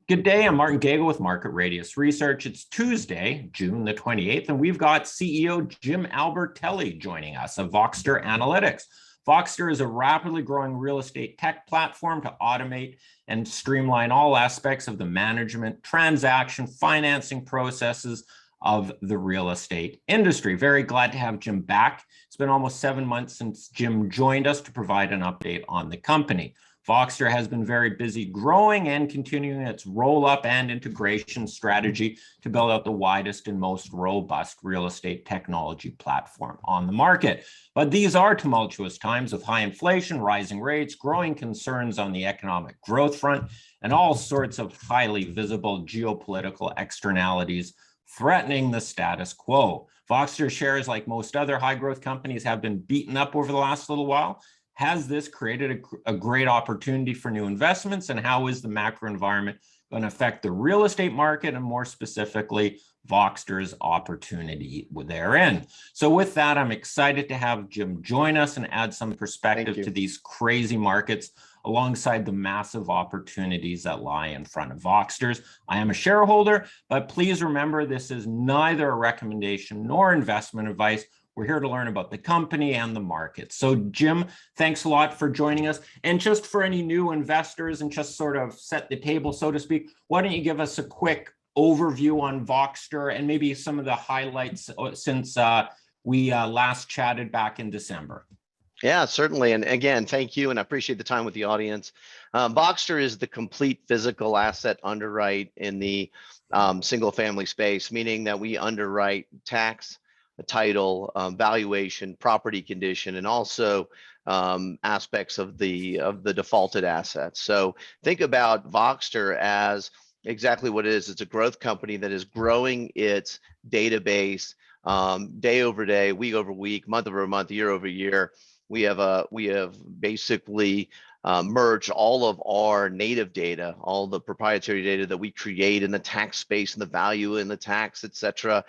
Good day, I'm Martin Gago with Market Radius Research. It's Tuesday, June the 28th, and we've got CEO Jim Albertelli joining us of Voxtur Analytics. Voxtur is a rapidly growing real estate tech platform to automate and streamline all aspects of the management, transaction, financing processes of the real estate industry. Very glad to have Jim back. It's been almost 7 months since Jim joined us to provide an update on the company. Voxtur has been very busy growing and continuing its roll-up and integration strategy to build out the widest and most robust real estate technology platform on the market. But these are tumultuous times with high inflation, rising rates, growing concerns on the economic growth front, and all sorts of highly visible geopolitical externalities threatening the status quo. Voxtur shares, like most other high-growth companies, have been beaten up over the last little while. Has this created a great opportunity for new investments, and how is the macro environment going to affect the real estate market and more specifically Voxtur's opportunity therein? So with that, I'm excited to have Jim join us and add some perspective to these crazy markets alongside the massive opportunities that lie in front of Voxtur's. I am a shareholder, but please remember this is neither a recommendation nor investment advice. We're here to learn about the company and the market. So Jim, thanks a lot for joining us. And just for any new investors and just sort of set the table, so to speak, why don't you give us a quick overview on Voxtur and maybe some of the highlights since we last chatted back in December? Yeah, certainly. And again, thank you. And I appreciate the time with the audience. Voxtur is the complete physical asset underwrite in the single family space, meaning that we underwrite tax, the title, valuation, property condition, and also aspects of the defaulted assets. So think about Voxtur as exactly what it is. It's a growth company that is growing its database day over day, week over week, month over month, year over year. We have basically merged all of our native data, all the proprietary data that we create in the tax space and the value in the tax, et cetera,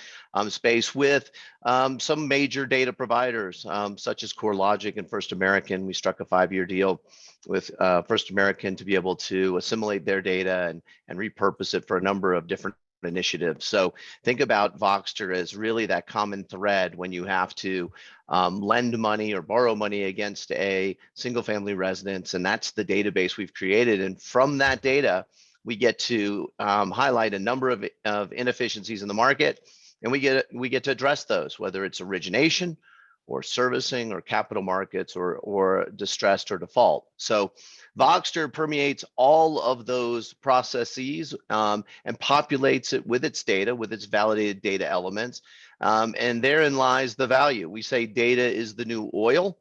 space with some major data providers, such as CoreLogic and First American. We struck a 5-year deal with First American to be able to assimilate their data and repurpose it for a number of different initiatives. So think about Voxtur as really that common thread when you have to lend money or borrow money against a single family residence, and that's the database we've created. And from that data, we get to highlight a number of inefficiencies in the market, and we get to address those, whether it's origination or servicing or capital markets or distressed or default. So Voxtur permeates all of those processes and populates it with its data, with its validated data elements. And therein lies the value. We say data is the new oil,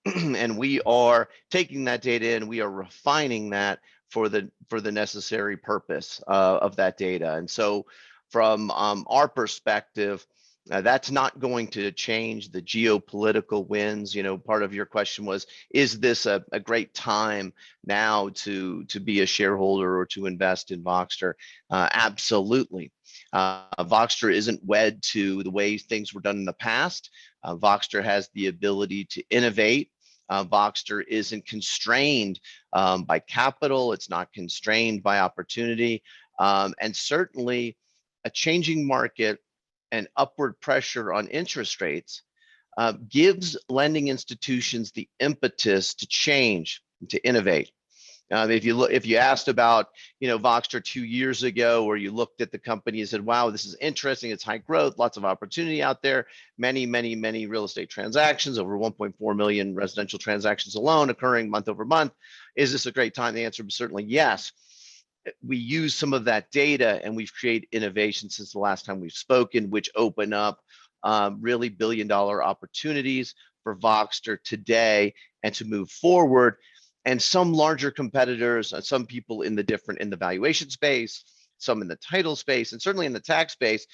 and we are taking that data and we are refining that for the necessary purpose of that data. And so from our perspective, that's not going to change the geopolitical winds. You know, part of your question was, is this a great time now to be a shareholder or to invest in Voxtur? Absolutely. Voxtur isn't wed to the way things were done in the past. Voxtur has the ability to innovate. Voxtur isn't constrained by capital. It's not constrained by opportunity. And certainly a changing market and upward pressure on interest rates gives lending institutions the impetus to change, to innovate. If you asked about Voxtur 2 years ago, or you looked at the company and said, wow, this is interesting, it's high growth, lots of opportunity out there, many real estate transactions, over 1.4 million residential transactions alone occurring month over month. Is this a great time? The answer is certainly yes. We use some of that data and we've created innovation since the last time we've spoken, which open up really billion-dollar opportunities for Voxtur today and to move forward. And some larger competitors, some people in the valuation space, some in the title space, and certainly in the tax space,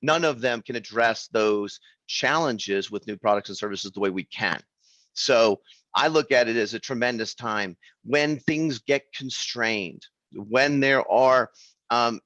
none of them can address those challenges with new products and services the way we can. So I look at it as a tremendous time when things get constrained, when there are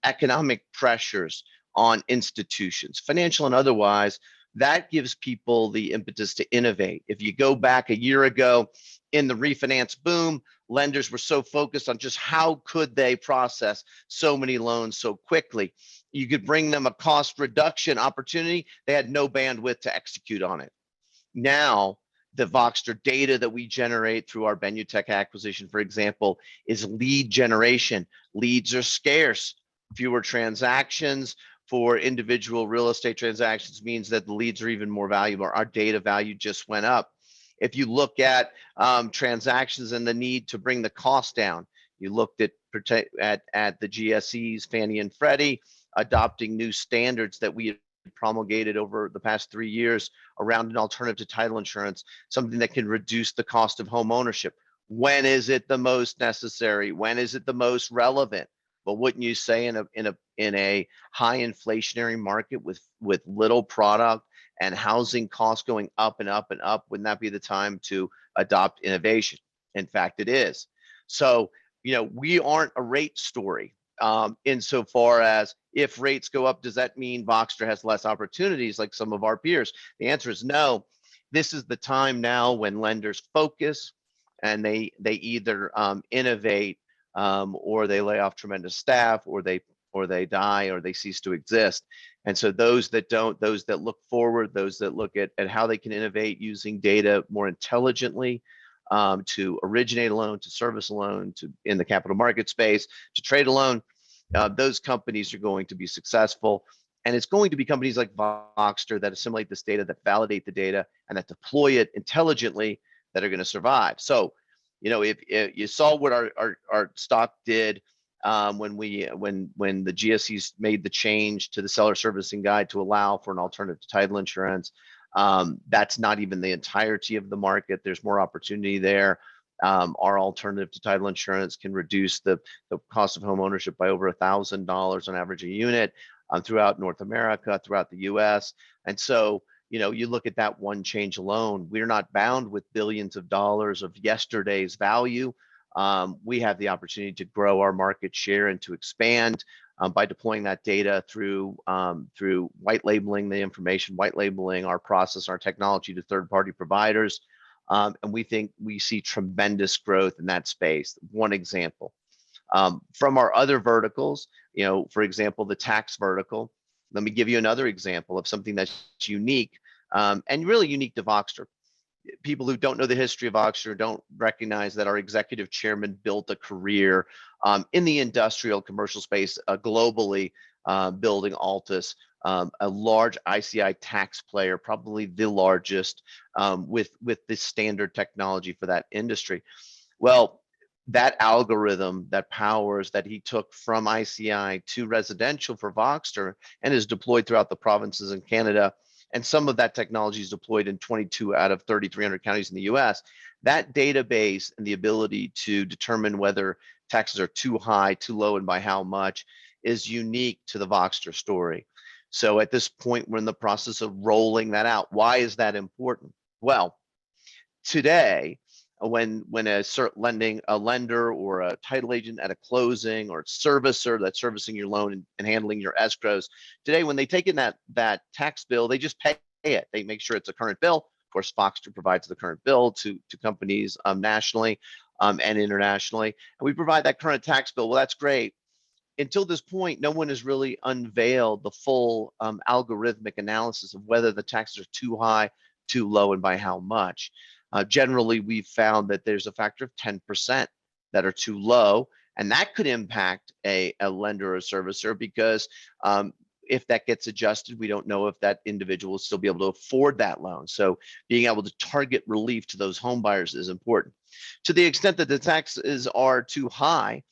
economic pressures on institutions, financial and otherwise. that gives people the impetus to innovate. If you go back a year ago in the refinance boom, lenders were so focused on just how could they process so many loans so quickly. You could bring them a cost reduction opportunity. They had no bandwidth to execute on it. Now, the Voxtur data that we generate through our Benutech acquisition, for example, is lead generation. Leads are scarce. Fewer transactions for individual real estate transactions means that the leads are even more valuable. Our data value just went up. If you look at transactions and the need to bring the cost down, you looked at the GSEs, Fannie and Freddie, adopting new standards that we promulgated over the past 3 years around an alternative to title insurance, something that can reduce the cost of home ownership. When is it the most necessary? When is it the most relevant? But wouldn't you say in a high inflationary market with little product and housing costs going up and up and up, wouldn't that be the time to adopt innovation? In fact, it is. So, we aren't a rate story. Insofar as if rates go up, does that mean Voxtur has less opportunities like some of our peers? The answer is no. This is the time now when lenders focus and they either innovate or they lay off tremendous staff, or they die, or they cease to exist. And so those that don't, those that look forward, those that look at how they can innovate using data more intelligently, to originate a loan, to service a loan, to in the capital market space, to trade a loan, those companies are going to be successful. And it's going to be companies like Voxtur that assimilate this data, that validate the data, and that deploy it intelligently, that are going to survive. So, if you saw what our stock did when the GSEs made the change to the seller servicing guide to allow for an alternative to title insurance, that's not even the entirety of the market. There's more opportunity there. Our alternative to title insurance can reduce the cost of home ownership by over $1,000 on average a unit throughout North America, throughout the US. And so, you look at that one change alone, we're not bound with billions of dollars of yesterday's value. We have the opportunity to grow our market share and to expand by deploying that data through white labeling the information, white labeling our process, our technology to third-party providers. And we think we see tremendous growth in that space. One example. From our other verticals, for example, the tax vertical, let me give you another example of something that's unique and really unique to Voxtur. People who don't know the history of Voxtur don't recognize that our executive chairman built a career in the industrial commercial space globally, building Altus, a large ICI tax player, probably the largest with the standard technology for that industry. Well, that algorithm, that powers that he took from ICI to residential for Voxtur and is deployed throughout the provinces in Canada. And some of that technology is deployed in 22 out of 3,300 counties in the US. That database and the ability to determine whether taxes are too high, too low, and by how much is unique to the Voxtur story. So at this point, we're in the process of rolling that out. Why is that important? Well, today, when a lender or a title agent at a closing, or a servicer that's servicing your loan and handling your escrows, today when they take in that tax bill, they just pay it. They make sure it's a current bill. Of course, Voxtur provides the current bill to companies nationally and internationally, and we provide that current tax bill. Well, that's great. Until this point, no one has really unveiled the full algorithmic analysis of whether the taxes are too high, too low, and by how much. Generally, we've found that there's a factor of 10% that are too low, and that could impact a lender or a servicer, because if that gets adjusted, we don't know if that individual will still be able to afford that loan. So being able to target relief to those home buyers is important. To the extent that the taxes are too high,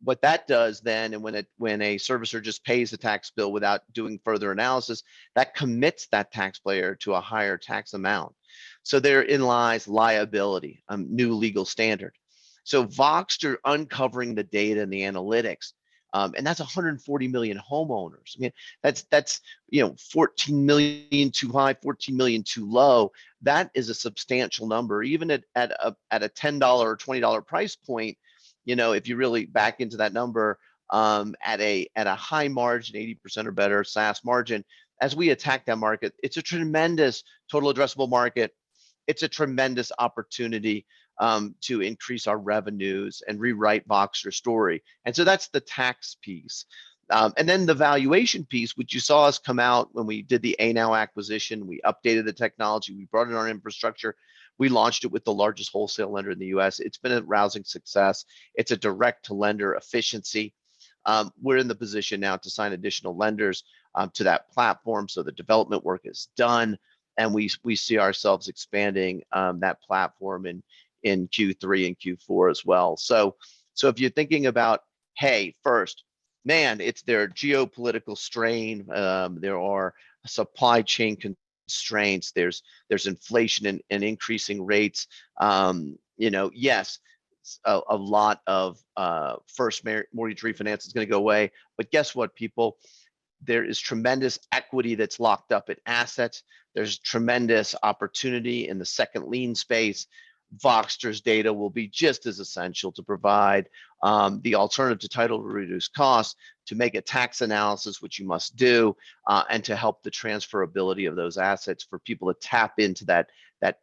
what that does then, and when a servicer just pays the tax bill without doing further analysis, that commits that taxpayer to a higher tax amount. So therein lies liability, new legal standard. So Voxtur uncovering the data and the analytics, and that's 140 million homeowners. I mean, that's 14 million too high, 14 million too low. That is a substantial number, even at a $10 or $20 price point. If you really back into that number at a high margin, 80% or better SaaS margin, as we attack that market, it's a tremendous total addressable market. It's a tremendous opportunity to increase our revenues and rewrite Voxtur's story. And so that's the tax piece. And then the valuation piece, which you saw us come out when we did the ANOW acquisition. We updated the technology, we brought in our infrastructure, we launched it with the largest wholesale lender in the US. It's been a rousing success. It's a direct to lender efficiency. We're in the position now to sign additional lenders to that platform. So the development work is done, and we see ourselves expanding that platform in Q3 and Q4 as well. So if you're thinking about, hey, first, man, it's their geopolitical strain. There are supply chain constraints. There's inflation and increasing rates. Yes, a lot of first mortgage refinance is going to go away. But guess what, people? There is tremendous equity that's locked up in assets. There's tremendous opportunity in the second lien space. Voxtur's data will be just as essential to provide the alternative to title to reduce costs, to make a tax analysis, which you must do, and to help the transferability of those assets for people to tap into that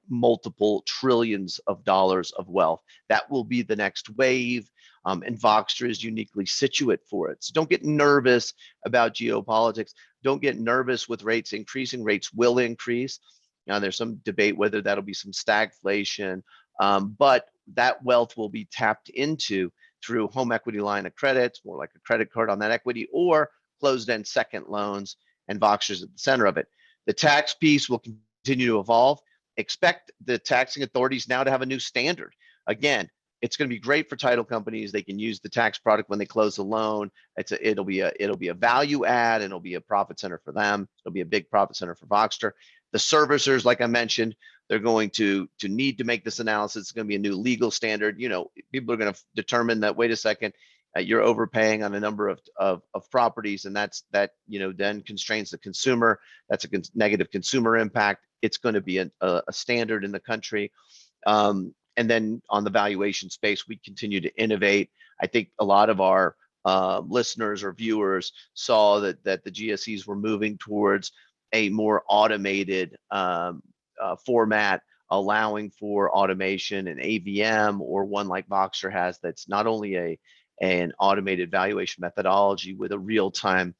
multiple trillions of dollars of wealth. That will be the next wave, and Voxtur is uniquely situate for it. So don't get nervous about geopolitics. Don't get nervous with rates increasing. Rates will increase. Now, there's some debate whether that'll be some stagflation, but that wealth will be tapped into through home equity line of credit, more like a credit card on that equity, or closed-end second loans, and Voxtur's at the center of it. The tax piece will continue to evolve. Expect the taxing authorities now to have a new standard. Again, it's going to be great for title companies. They can use the tax product when they close the loan. It'll be a value add, and it'll be a profit center for them. It'll be a big profit center for Voxtur. The servicers, like I mentioned, they're going to need to make this analysis. It's going to be a new legal standard. People are going to determine that, wait a second, you're overpaying on a number of properties, and that then constrains the consumer. That's a negative consumer impact. It's going to be a standard in the country. And then on the valuation space, we continue to innovate. I think a lot of our listeners or viewers saw that the GSEs were moving towards a more automated format, allowing for automation and AVM, or one like Voxtur has, that's not only an automated valuation methodology with a real-time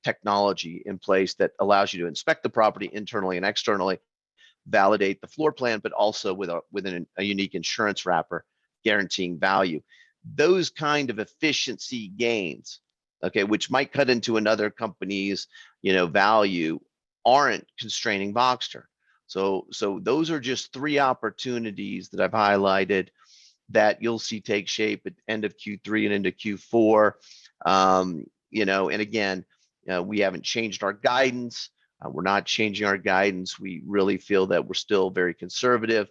technology in place that allows you to inspect the property internally and externally, validate the floor plan, but also within a unique insurance wrapper guaranteeing value. Those kind of efficiency gains, okay, which might cut into another company's value, aren't constraining Voxtur. So those are just three opportunities that I've highlighted that you'll see take shape at end of Q3 and into Q4. And again, we haven't changed our guidance. We're not changing our guidance. We really feel that we're still very conservative.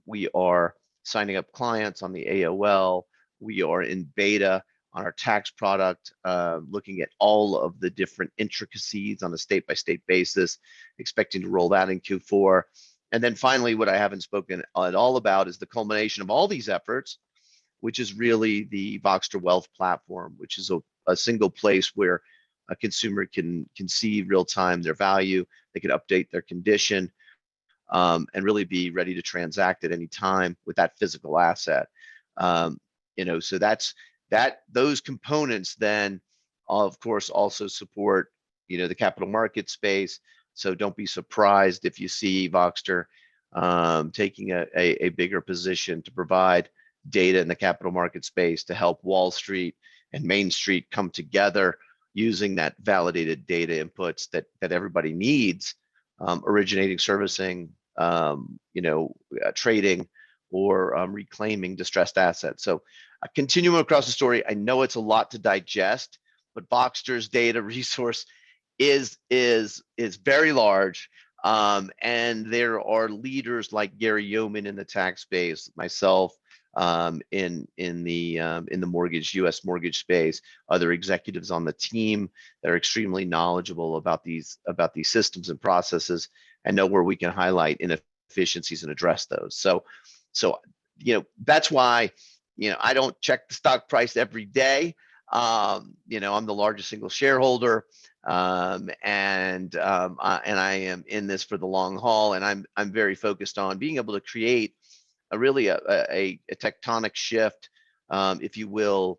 We are signing up clients on the AOL. We are in beta on our tax product, looking at all of the different intricacies on a state-by-state basis, expecting to roll that in Q4. And then finally, what I haven't spoken at all about is the culmination of all these efforts, which is really the Voxtur Wealth platform, which is a single place where a consumer can see real time their value. They can update their condition, and really be ready to transact at any time with that physical asset. So those components then, of course, also support the capital market space. So don't be surprised if you see Voxtur taking a bigger position to provide data in the capital market space to help Wall Street and Main Street come together using that validated data inputs that everybody needs, originating, servicing, trading, or reclaiming distressed assets. So continuing across the story, I know it's a lot to digest, but Voxtur's data resource is very large, and there are leaders like Gary Yeoman in the tax space, myself, in the U.S. mortgage space, other executives on the team that are extremely knowledgeable about these systems and processes, and know where we can highlight inefficiencies and address those. So that's why I don't check the stock price every day. I'm the largest single shareholder, and I am in this for the long haul, and I'm very focused on being able to create a really a tectonic shift, if you will,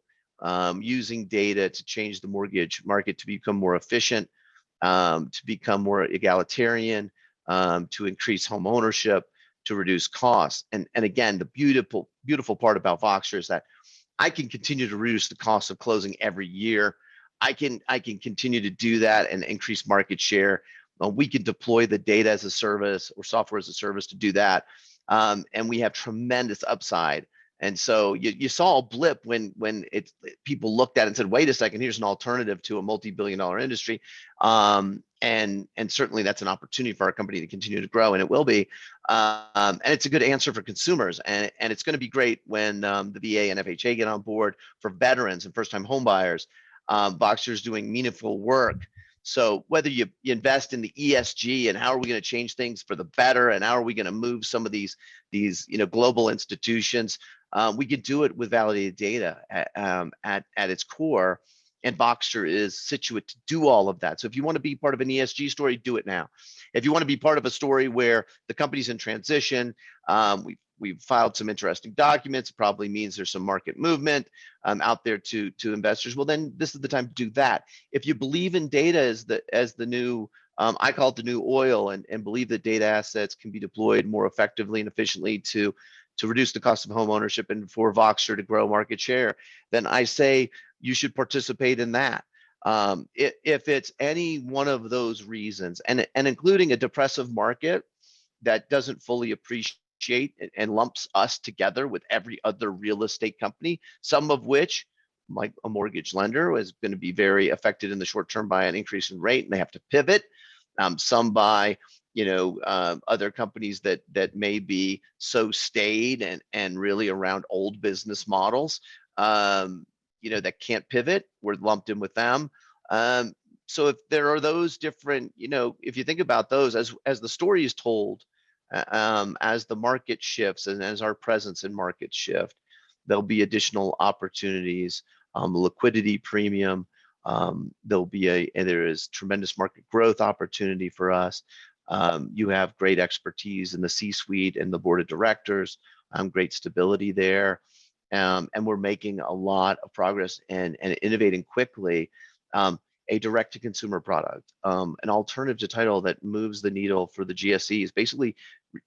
using data to change the mortgage market to become more efficient, to become more egalitarian, to increase home ownership, to reduce costs. And again, the beautiful part about Voxtur is that I can continue to reduce the cost of closing every year. I can continue to do that and increase market share. We can deploy the data as a service or software as a service to do that. And we have tremendous upside. And so you saw a blip when people looked at it and said, wait a second, here's an alternative to a multi-billion-dollar industry. And certainly that's an opportunity for our company to continue to grow, and it will be. And it's a good answer for consumers. And it's going to be great when the VA and FHA get on board for veterans and first-time home buyers. Voxtur is doing meaningful work. So whether you invest in the ESG and how are we going to change things for the better, and how are we going to move some of these global institutions, we could do it with validated data at its core. And Voxtur is situate to do all of that. So if you want to be part of an ESG story, do it now. If you want to be part of a story where the company's in transition, we've filed some interesting documents. It probably means there's some market movement out there to investors. Well, then this is the time to do that. If you believe in data as the new, I call it the new oil, and believe that data assets can be deployed more effectively and efficiently to reduce the cost of home ownership and for Voxtur to grow market share, then I say you should participate in that. If it's any one of those reasons, and including a depressive market that doesn't fully appreciate and lumps us together with every other real estate company, some of which, like a mortgage lender, is going to be very affected in the short term by an increase in rate, and they have to pivot. Some by other companies that may be so staid and really around old business models, that can't pivot. We're lumped in with them. So if there are those different, if you think about those as the story is told, as the market shifts and as our presence in markets shift, there'll be additional opportunities, liquidity premium. There is tremendous market growth opportunity for us. You have great expertise in the C-suite and the board of directors, great stability there. And we're making a lot of progress and innovating quickly. A direct-to-consumer product, an alternative to title that moves the needle for the GSEs, basically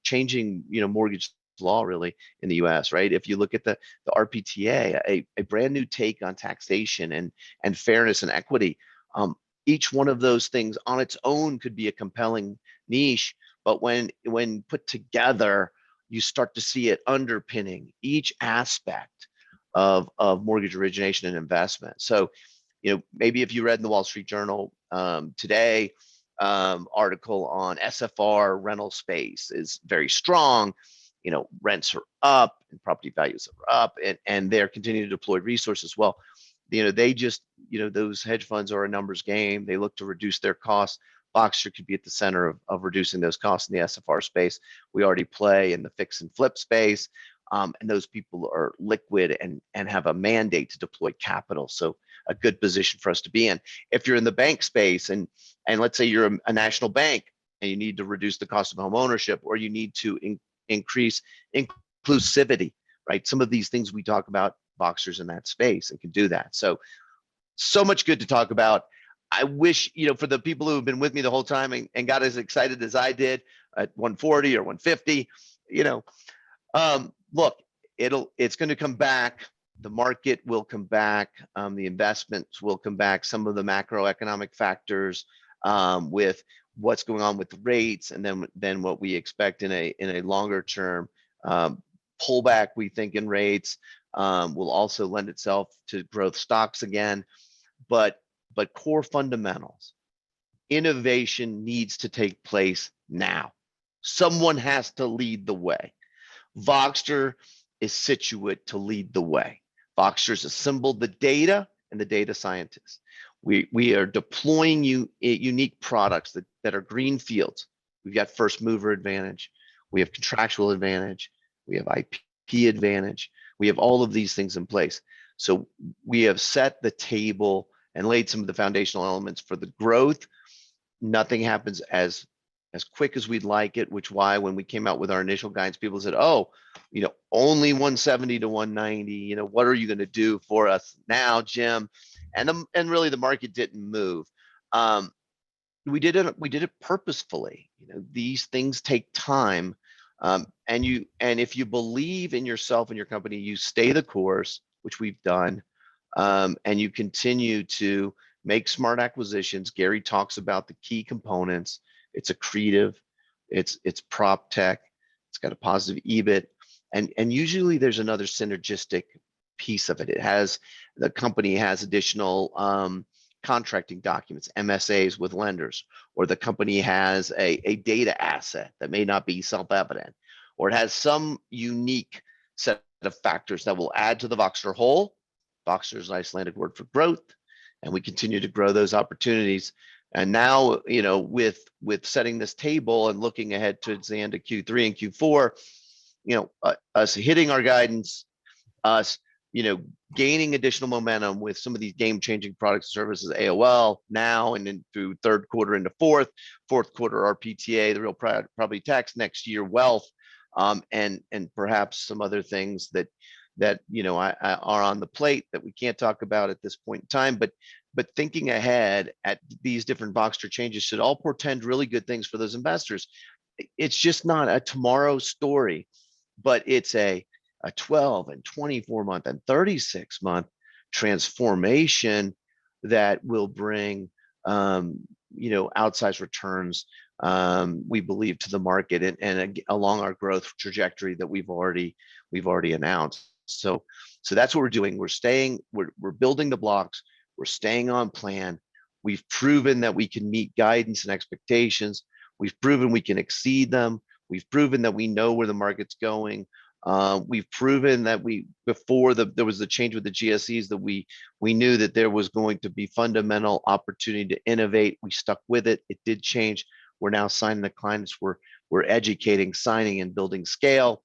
changing mortgage law really in the U.S. Right? If you look at the RPTA, a brand new take on taxation and fairness and equity. Each one of those things on its own could be a compelling niche, but when put together, you start to see it underpinning each aspect of mortgage origination and investment. So, maybe if you read in the Wall Street Journal today, article on SFR rental space is very strong. Rents are up and property values are up, and they're continuing to deploy resources. Well, they just, those hedge funds are a numbers game. They look to reduce their costs. Voxtur could be at the center of reducing those costs in the SFR space. We already play in the fix and flip space, and those people are liquid and have a mandate to deploy capital. So a good position for us to be in. If you're in the bank space and let's say you're a national bank and you need to reduce the cost of home ownership, or you need to increase inclusivity, right? Some of these things we talk about, Voxtur's in that space and can do that. So much good to talk about. I wish, for the people who have been with me the whole time and got as excited as I did at 140 or 150, look, it's going to come back. The market will come back. The investments will come back. Some of the macroeconomic factors with what's going on with the rates, and then what we expect in a longer term pullback, we think, in rates will also lend itself to growth stocks again. But core fundamentals, innovation needs to take place now. Someone has to lead the way. Voxtur is situate to lead the way. Voxtur's assembled the data and the data scientists. We are deploying unique products that are green fields. We've got first mover advantage. We have contractual advantage. We have IP advantage. We have all of these things in place. So we have set the table and laid some of the foundational elements for the growth. Nothing happens as quick as we'd like it, which why when we came out with our initial guidance, people said, oh, only 170 to 190, what are you going to do for us now, Jim? And really the market didn't move. We did it purposefully. These things take time. And if you believe in yourself and your company, you stay the course, which we've done, and you continue to make smart acquisitions. Gary talks about the key components. It's accretive, it's prop tech, it's got a positive EBIT, and usually there's another synergistic piece of it. The company has additional contracting documents, MSAs with lenders, or the company has a data asset that may not be self-evident, or it has some unique set of factors that will add to the Voxtur whole. Voxtur is an Icelandic word for growth, and we continue to grow those opportunities. And now, with setting this table and looking ahead towards the end of Q3 and Q4, us hitting our guidance, us gaining additional momentum with some of these game-changing products and services, AOL now and then through third quarter into fourth quarter, our PTA, the real property tax, next year wealth, and perhaps some other things that are on the plate that we can't talk about at this point in time, but thinking ahead at these different Voxtur changes should all portend really good things for those investors. It's just not a tomorrow story, but it's a 12 and 24 month and 36 month transformation that will bring outsized returns, we believe, to the market and along our growth trajectory that we've already announced. So that's what we're doing. We're building the blocks. We're staying on plan. We've proven that we can meet guidance and expectations. We've proven we can exceed them. We've proven that we know where the market's going. We've proven that before there was the change with the GSEs, that we knew that there was going to be fundamental opportunity to innovate. We stuck with it. It did change. We're now signing the clients. We're educating, signing, and building scale.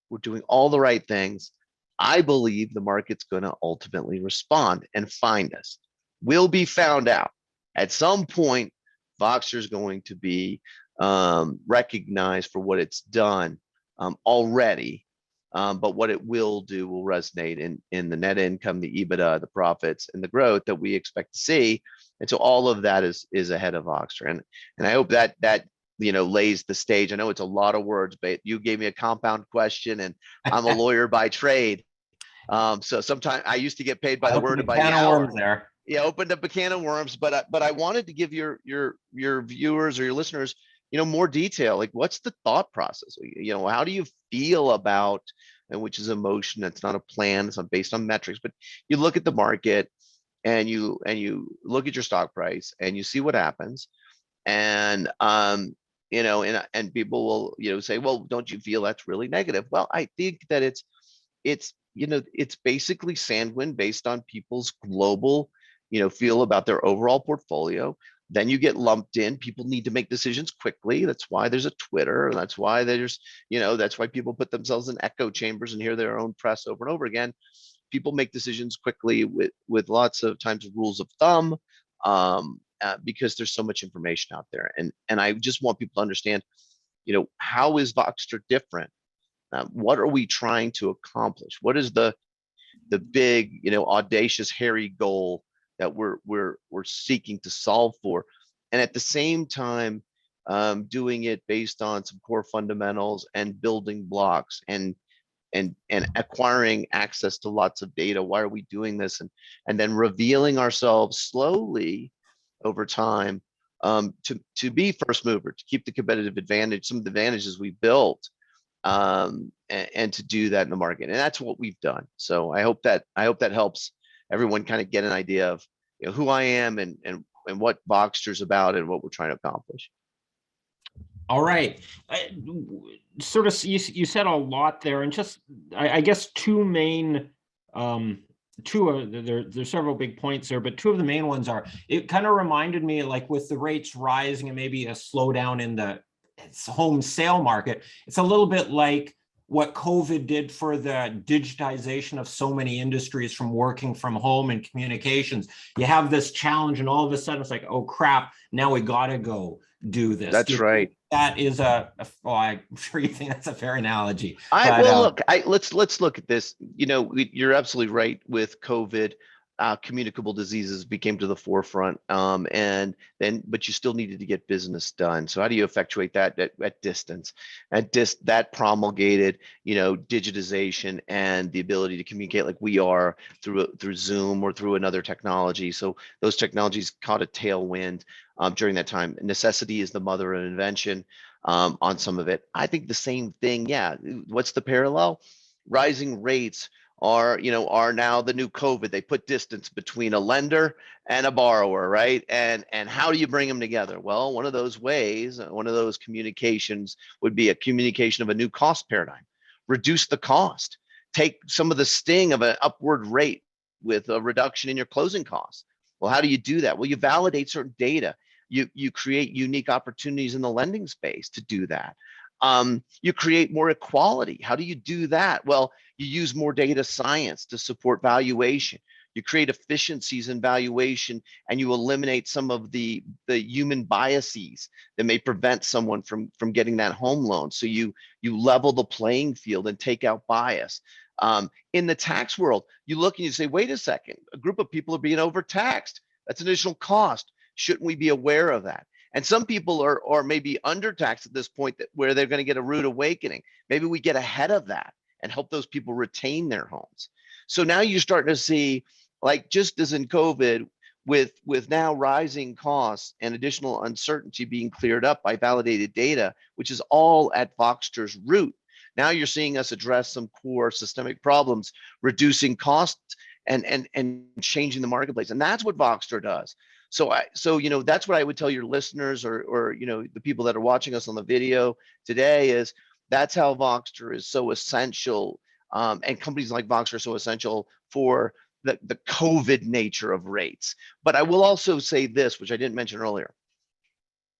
We're doing all the right things. I believe the market's going to ultimately respond and find us. We'll be found out. At some point, Voxtur is going to be recognized for what it's done already, but what it will do will resonate in the net income, the EBITDA, the profits, and the growth that we expect to see. And so all of that is ahead of Voxtur. And I hope that lays the stage. I know it's a lot of words, but you gave me a compound question, and I'm a lawyer by trade. So sometimes I used to get paid by the word and by the hour. There. Yeah, opened up a can of worms, but I wanted to give your viewers or your listeners, more detail. Like, what's the thought process? How do you feel about, and which is emotion? It's not a plan. It's not based on metrics, but you look at the market and you look at your stock price and you see what happens, and and people will say, well, don't you feel that's really negative? Well, I think that it's basically sanguine based on people's global feel about their overall portfolio. Then you get lumped in. People need to make decisions quickly. That's why there's a Twitter. That's why that's why people put themselves in echo chambers and hear their own press over and over again. People make decisions quickly with lots of times rules of thumb, because there's so much information out there. And I just want people to understand, how is Voxtur different? What are we trying to accomplish? What is the big, audacious, hairy goal that we're seeking to solve for? And at the same time, doing it based on some core fundamentals and building blocks and acquiring access to lots of data. Why are we doing this? And then revealing ourselves slowly over time, to be first mover, to keep the competitive advantage, some of the advantages we built, and to do that in the market. And that's what we've done. So I hope that helps everyone kind of get an idea of who I am and what Voxtur's about and what we're trying to accomplish. All right. Sort of, you said a lot there, and just I guess two main there's several big points there, but two of the main ones are, it kind of reminded me, like with the rates rising and maybe a slowdown in the home sale market, it's a little bit like what COVID did for the digitization of so many industries from working from home and communications. You have this challenge and all of a sudden it's like, oh crap, now we gotta go do this. That's right. That is well, I'm sure you think that's a fair analogy. Look, let's look at this. You're absolutely right with COVID. Communicable diseases became to the forefront, but you still needed to get business done. So how do you effectuate that at distance? That promulgated, digitization and the ability to communicate like we are through Zoom or through another technology. So those technologies caught a tailwind during that time. Necessity is the mother of invention on some of it. I think the same thing. Yeah. What's the parallel? Rising rates are now the new COVID. They put distance between a lender and a borrower, right? And how do you bring them together? Well, one of those ways, one of those communications would be a communication of a new cost paradigm. Reduce the cost. Take some of the sting of an upward rate with a reduction in your closing costs. Well, how do you do that? Well, you validate certain data. You create unique opportunities in the lending space to do that. You create more equality. How do you do that? Well, you use more data science to support valuation. You create efficiencies in valuation, and you eliminate some of the human biases that may prevent someone from getting that home loan. So you level the playing field and take out bias. In the tax world, you look and you say, wait a second, a group of people are being overtaxed. That's an additional cost. Shouldn't we be aware of that? And some people are maybe undertaxed at this point where they're going to get a rude awakening. Maybe we get ahead of that and help those people retain their homes. So now you're starting to see, like just as in COVID, with now rising costs and additional uncertainty being cleared up by validated data, which is all at Voxtur's root. Now you're seeing us address some core systemic problems, reducing costs and changing the marketplace. And that's what Voxtur does. So that's what I would tell your listeners or the people that are watching us on the video today is that's how Voxtur is so essential, and companies like Voxtur are so essential for the COVID nature of rates. But I will also say this, which I didn't mention earlier.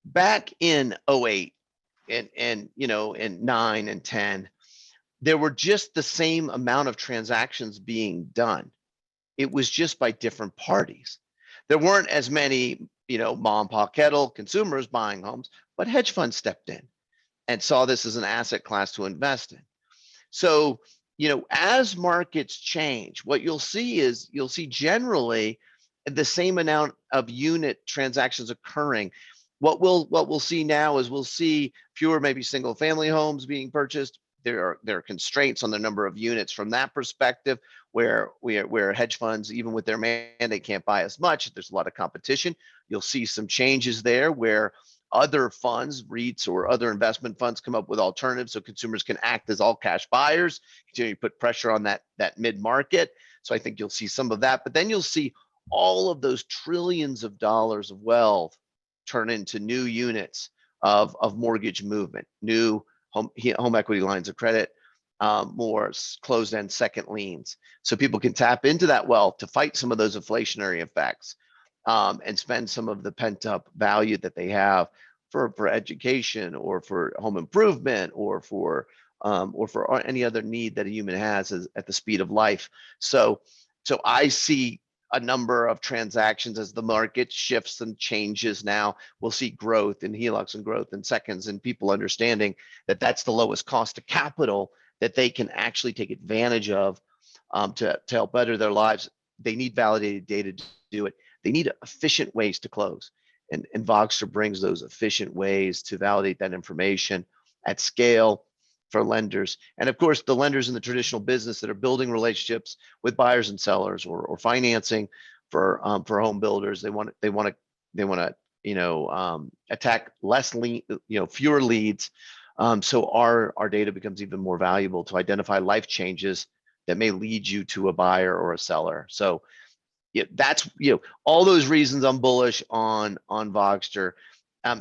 Back in 08 and in 9 and 10, there were just the same amount of transactions being done. It was just by different parties. There weren't as many, mom and pop kettle consumers buying homes, but hedge funds stepped in and saw this as an asset class to invest in. So, as markets change, what you'll see generally the same amount of unit transactions occurring. What we'll see now is we'll see fewer maybe single family homes being purchased. There are constraints on the number of units from that perspective, where hedge funds, even with their mandate, can't buy as much. There's a lot of competition. You'll see some changes there where other funds, REITs or other investment funds, come up with alternatives so consumers can act as all cash buyers, continue to put pressure on that mid-market. So I think you'll see some of that, but then you'll see all of those trillions of dollars of wealth turn into new units of mortgage movement, new home equity lines of credit, more closed-end second liens. So people can tap into that wealth to fight some of those inflationary effects, and spend some of the pent-up value that they have for education or for home improvement or for any other need that a human has at the speed of life. So I see a number of transactions as the market shifts and changes. Now we'll see growth in HELOCs and growth in seconds, and people understanding that that's the lowest cost of capital that they can actually take advantage of to help better their lives. They need validated data to do it. They need efficient ways to close. And Voxtur brings those efficient ways to validate that information at scale for lenders. And of course, the lenders in the traditional business that are building relationships with buyers and sellers or financing for home builders, they want to attack fewer leads. So our data becomes even more valuable to identify life changes that may lead you to a buyer or a seller. So that's all those reasons I'm bullish on Voxtur.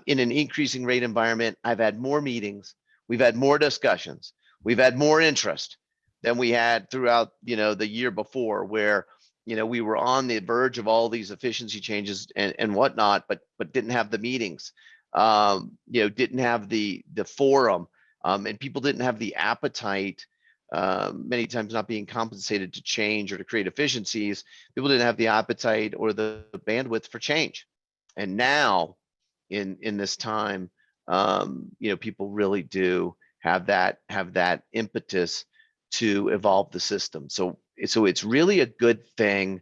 In an increasing rate environment, I've had more meetings. We've had more discussions. We've had more interest than we had throughout, the year before, where, we were on the verge of all these efficiency changes and whatnot, but didn't have the meetings, didn't have the forum And people didn't have the appetite, many times not being compensated to change or to create efficiencies. People didn't have the appetite or the bandwidth for change. And now in this time, people really do have that impetus to evolve the system. So it's really a good thing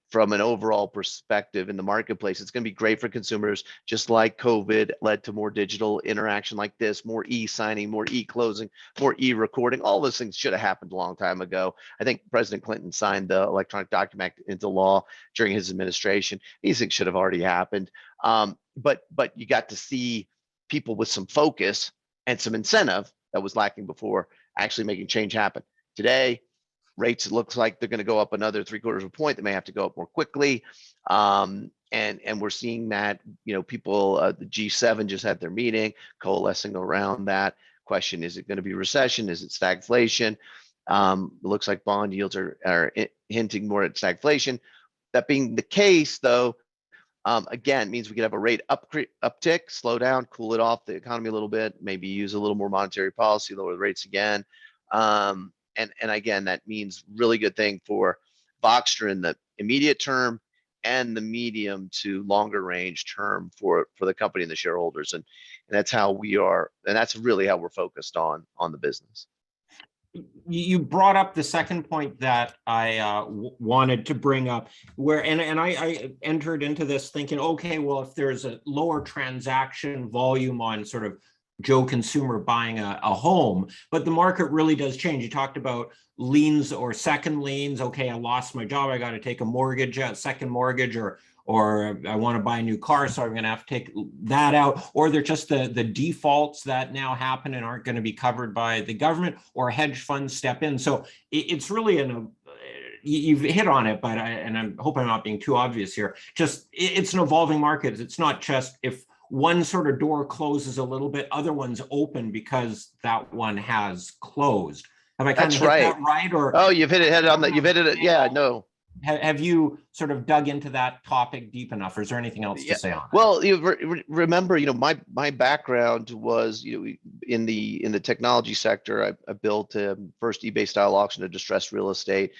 from an overall perspective in the marketplace. It's going to be great for consumers, just like COVID led to more digital interaction like this, more e-signing, more e-closing, more e-recording. All those things should have happened a long time ago. I think President Clinton signed the Electronic Document Act into law during his administration. These things should have already happened. But you got to see people with some focus and some incentive that was lacking before actually making change happen. Today, rates, it looks like they're going to go up another 3/4 of a point. They may have to go up more quickly. And we're seeing that, people, the G7 just had their meeting, coalescing around that question. Is it going to be recession? Is it stagflation? It looks like bond yields are hinting more at stagflation. That being the case, though, again, means we could have a rate uptick, slow down, cool it off the economy a little bit, maybe use a little more monetary policy, lower the rates again. And again, that means really good thing for Voxtur in the immediate term and the medium to longer range term for the company and the shareholders. And that's how we are, and that's really how we're focused on the business. You brought up the second point that I wanted to bring up, where and I entered into this thinking, okay, well, if there's a lower transaction volume on sort of Joe consumer buying a home, but the market really does change. You talked about liens or second liens. Okay, I lost my job, I got to take a mortgage, a second mortgage, or I want to buy a new car, so I'm going to have to take that out. Or they're just the defaults that now happen and aren't going to be covered by the government, or hedge funds step in. So it's really you've hit on it, but and I hope I'm not being too obvious here. Just it's an evolving market. It's not just if one sort of door closes a little bit, other ones open because that one has closed. Have I kind of hit that right? Or you've hit it head on that. You've hit it. Yeah, no. Have you sort of dug into that topic deep enough, or is there anything else to say on it? Well, you remember, my background was, in the technology sector. I built first eBay style auction of distressed real estate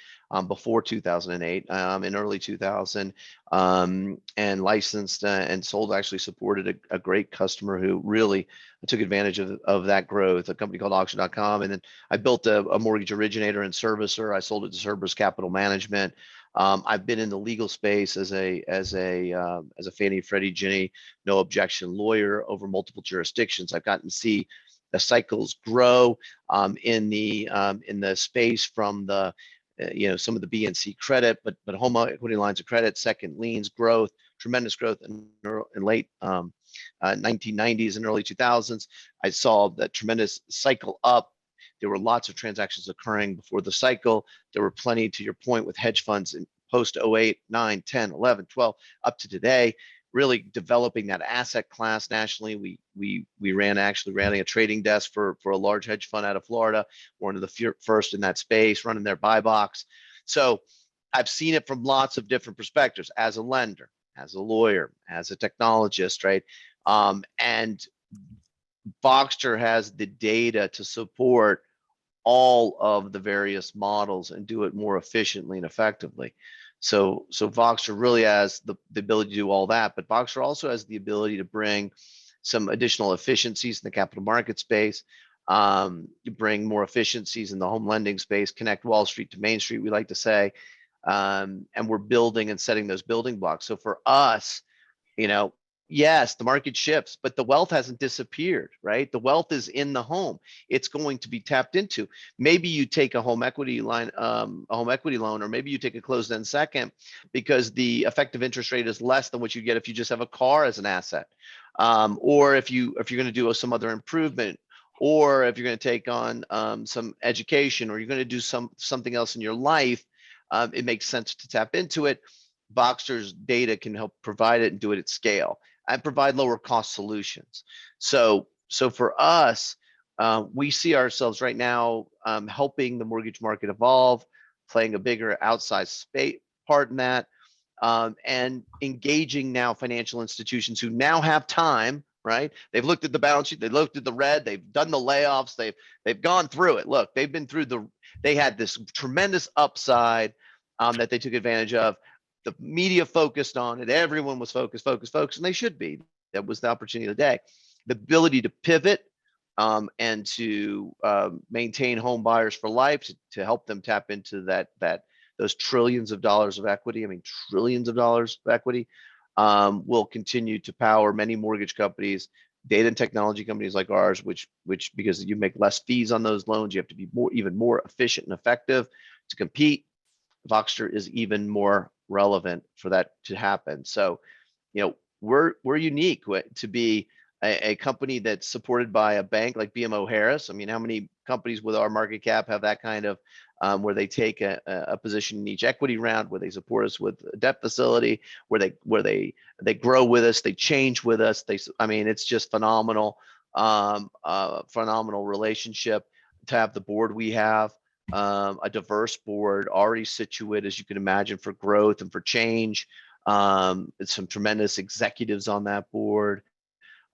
before 2008, in early 2000, and licensed and sold. Actually supported a great customer who really took advantage of that growth, a company called auction.com. And then I built a mortgage originator and servicer. I sold it to Cerberus Capital Management. I've been in the legal space as a Fannie, Freddie, Ginnie, no objection lawyer over multiple jurisdictions. I've gotten to see the cycles grow in the space from the some of the B and C credit, but home equity lines of credit, second liens growth, tremendous growth in late 1990s and early 2000s. I saw that tremendous cycle up. There were lots of transactions occurring before the cycle. There were plenty, to your point, with hedge funds in post 08, 9, 10, 11, 12, up to today, really developing that asset class nationally. We ran a trading desk for a large hedge fund out of Florida, one of the first in that space, running their buy box. So I've seen it from lots of different perspectives, as a lender, as a lawyer, as a technologist, right? And Voxtur has the data to support all of the various models and do it more efficiently and effectively. So Voxtur really has the ability to do all that, but Voxtur also has the ability to bring some additional efficiencies in the capital market space, bring more efficiencies in the home lending space, connect Wall Street to Main Street, we like to say, and we're building and setting those building blocks. So for us, yes, the market shifts, but the wealth hasn't disappeared, right? The wealth is in the home. It's going to be tapped into. Maybe you take a home equity line, a home equity loan, or maybe you take a closed-end second because the effective interest rate is less than what you get if you just have a car as an asset, or if you're going to do some other improvement, or if you're going to take on some education, or you're going to do something else in your life. It makes sense to tap into it. Voxtur's data can help provide it and do it at scale and provide lower cost solutions. So for us, we see ourselves right now helping the mortgage market evolve, playing a bigger outsized part in that, and engaging now financial institutions who now have time right? They've looked at the balance sheet, they looked at the red, they've done the layoffs, they've gone through it. Look, they've been through they had this tremendous upside that they took advantage of. The media focused on it, everyone was focused, and they should be. That was the opportunity of the day. The ability to pivot and to maintain home buyers for life, to help them tap into those trillions of dollars of equity. I mean, trillions of dollars of equity will continue to power many mortgage companies, data and technology companies like ours, which because you make less fees on those loans, you have to be even more efficient and effective to compete. Voxtur is even more relevant for that to happen. So, we're unique to be a company that's supported by a bank like BMO Harris. I mean, how many companies with our market cap have that kind of where they take a position in each equity round, where they support us with a debt facility, where they grow with us, they change with us. I mean, it's just phenomenal, phenomenal relationship to have the board we have. A diverse board, already situated, as you can imagine, for growth and for change. Some tremendous executives on that board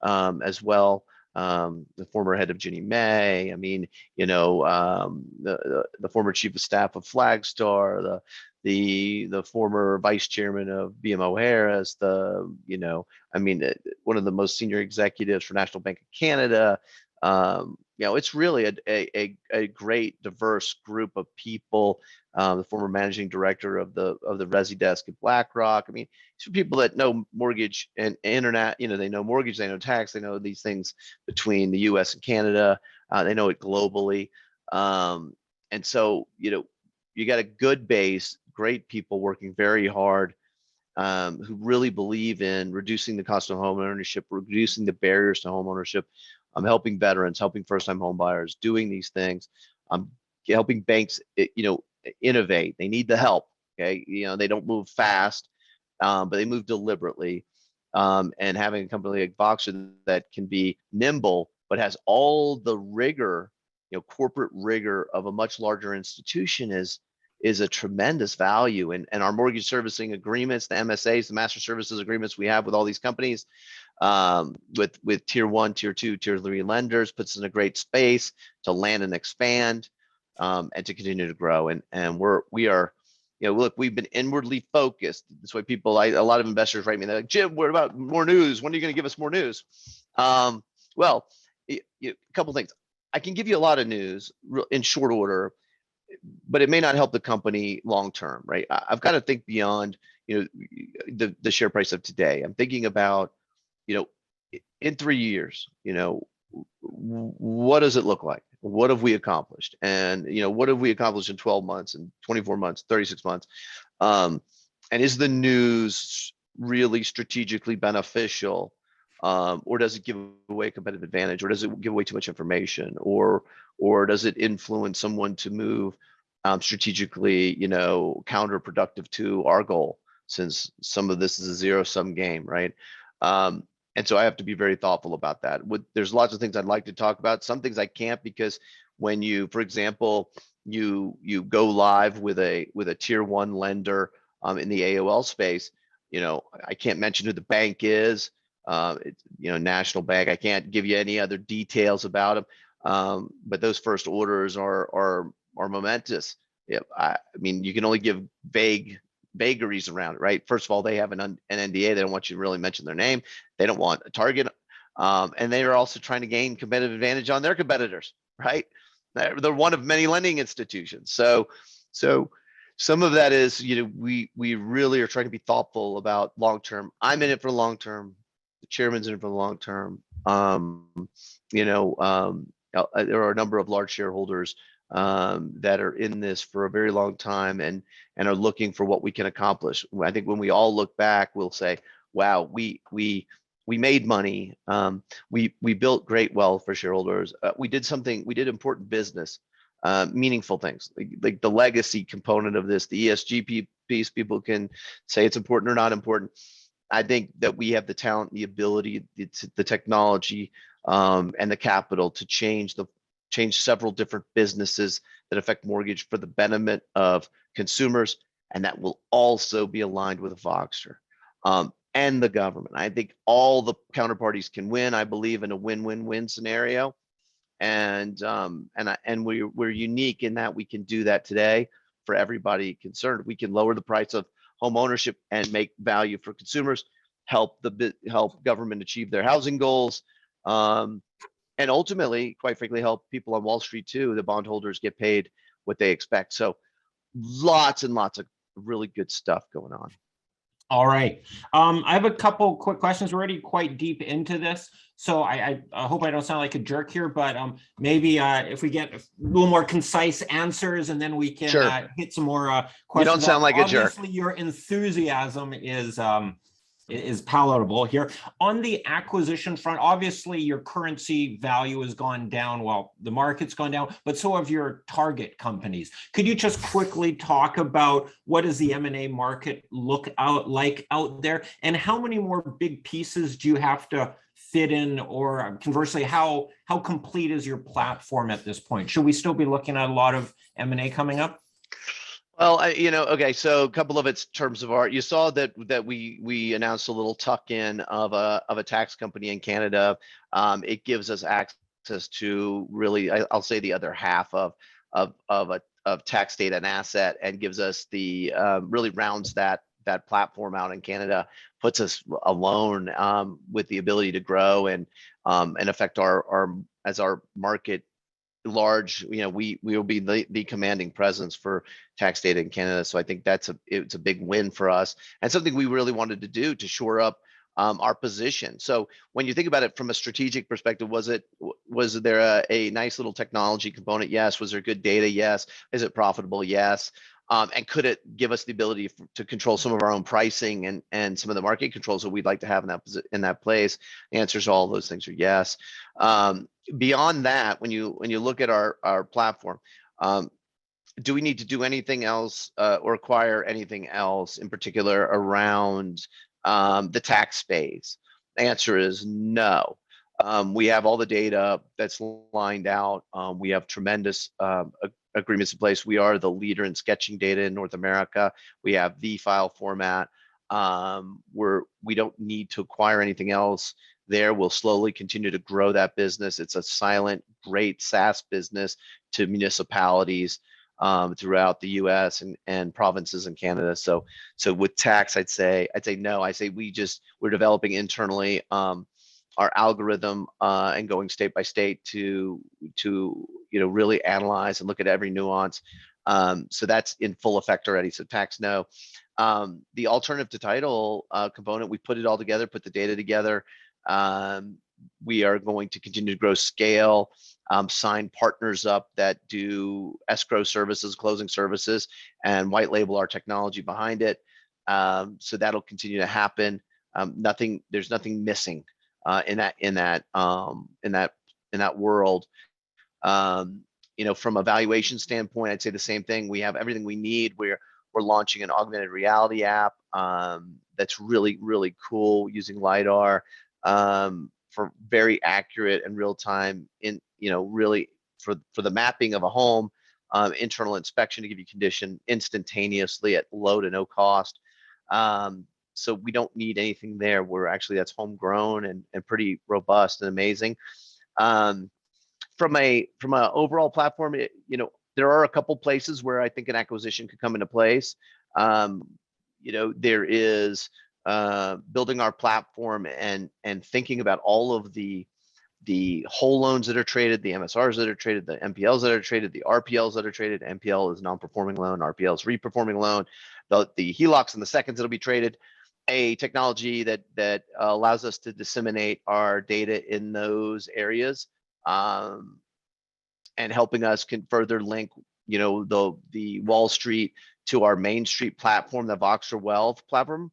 as well. The former head of Ginnie Mae. I mean, the former chief of staff of Flagstar, the former vice chairman of BMO Harris, one of the most senior executives for National Bank of Canada. It's really a great diverse group of people. The former managing director of the Resi desk at BlackRock. I mean, these are people that know mortgage and internet. They know mortgage, they know tax, they know these things between the U.S. and Canada. They know it globally, and so you got a good base, great people working very hard, who really believe in reducing the cost of home ownership, reducing the barriers to home ownership. Helping veterans, helping first-time home buyers, doing these things, helping banks, innovate. They need the help. Okay, they don't move fast, but they move deliberately. And having a company like Voxtur that can be nimble, but has all the rigor, corporate rigor of a much larger institution is a tremendous value. And our mortgage servicing agreements, the MSAs, the master services agreements we have with all these companies, with tier 1, tier 2, tier 3 lenders, puts us in a great space to land and expand, and to continue to grow. And we are, look, we've been inwardly focused. That's why a lot of investors write me, they're like, Jim, what about more news? When are you going to give us more news? Well, a couple things. I can give you a lot of news in short order, but it may not help the company long term, right? I've got to think beyond, the share price of today. I'm thinking about, in 3 years, what does it look like? What have we accomplished? And, what have we accomplished in 12 months and 24 months, 36 months? And is the news really strategically beneficial? Or does it give away a competitive advantage? Or does it give away too much information? Or does it influence someone to move strategically, counterproductive to our goal, since some of this is a zero-sum game, right? And so I have to be very thoughtful about that. There's lots of things I'd like to talk about. Some things I can't, because when you, for example, you go live with a tier 1 lender in the AOL space, I can't mention who the bank is. It's, National Bank. I can't give you any other details about them. But those first orders are momentous. I mean, you can only give vagaries around it, right? First of all, they have an NDA. They don't want you to really mention their name. They don't want a target, and they are also trying to gain competitive advantage on their competitors, right? They're one of many lending institutions. So some of that is, we really are trying to be thoughtful about long term. I'm in it for long term. The chairman's in it for the long term. There are a number of large shareholders that are in this for a very long time and are looking for what we can accomplish. I think when we all look back, we'll say, wow, we made money. We built great wealth for shareholders. We did important business, meaningful things, like the legacy component of this, the ESG piece. People can say it's important or not important. I think that we have the talent, the ability, the technology, and the capital to change several different businesses that affect mortgage for the betterment of consumers, and that will also be aligned with Voxtur. and the government. I think all the counterparties can win. I believe in a win-win-win scenario, and we're unique in that we can do that today for everybody concerned. We can lower the price of home ownership and make value for consumers, help government achieve their housing goals, and ultimately, quite frankly, help people on Wall Street too. The bondholders get paid what they expect. So lots and lots of really good stuff going on. All right. I have a couple quick questions. We're already quite deep into this, so I hope I don't sound like a jerk here, but maybe if we get a little more concise answers, and then we can Sure. hit some more questions. You don't sound like a jerk. Obviously, your enthusiasm is palatable here. On the acquisition front, obviously your currency value has gone down. Well, the market's gone down, but so have your target companies. Could you just quickly talk about what does the M&A market look like out there, and how many more big pieces do you have to fit in, or conversely, how complete is your platform at this point? Should we still be looking at a lot of M&A coming up? Well, okay. So a couple of its terms of art. You saw that we announced a little tuck-in of a tax company in Canada. It gives us access to really, I'll say, the other half of tax data and asset, and gives us the really rounds that platform out in Canada, puts us alone with the ability to grow and affect our as our market large, we will be the commanding presence for tax data in Canada. So I think it's a big win for us, and something we really wanted to do to shore up our position. So when you think about it from a strategic perspective, was there a nice little technology component? Yes. Was there good data? Yes. Is it profitable? Yes. And could it give us the ability to control some of our own pricing and some of the market controls that we'd like to have in that place? The answers to all those things are yes. Beyond that, when you look at our platform, do we need to do anything else or acquire anything else in particular around the tax space? The answer is no. We have all the data that's lined out. We have tremendous agreements in place. We are the leader in sketching data in North America. We have the file format. We don't need to acquire anything else there. We'll slowly continue to grow that business. It's a silent, great SaaS business to municipalities throughout the U.S. and provinces in Canada. So with tax, I'd say no. I say we're developing internally our algorithm and going state by state to really analyze and look at every nuance. So that's in full effect already. So tax, no. The alternative to title component, we put it all together, put the data together. We are going to continue to grow scale, sign partners up that do escrow services, closing services, and white label our technology behind it. So that'll continue to happen. There's nothing missing in that world. From a valuation standpoint, I'd say the same thing. We have everything we need. We're launching an augmented reality app that's really, really cool, using LiDAR for very accurate and real time really for the mapping of a home, internal inspection to give you condition instantaneously at low to no cost. So we don't need anything there. That's homegrown and pretty robust and amazing. From a overall platform, there are a couple places where I think an acquisition could come into place. There is building our platform and thinking about all of the whole loans that are traded, the MSRs that are traded, the MPLs that are traded, the RPLs that are traded. MPL is non-performing loan, RPL is re-performing loan, the HELOCs and the seconds that'll be traded. A technology that allows us to disseminate our data in those areas, and helping us can further link, the Wall Street to our Main Street platform, the Voxtur Wealth platform.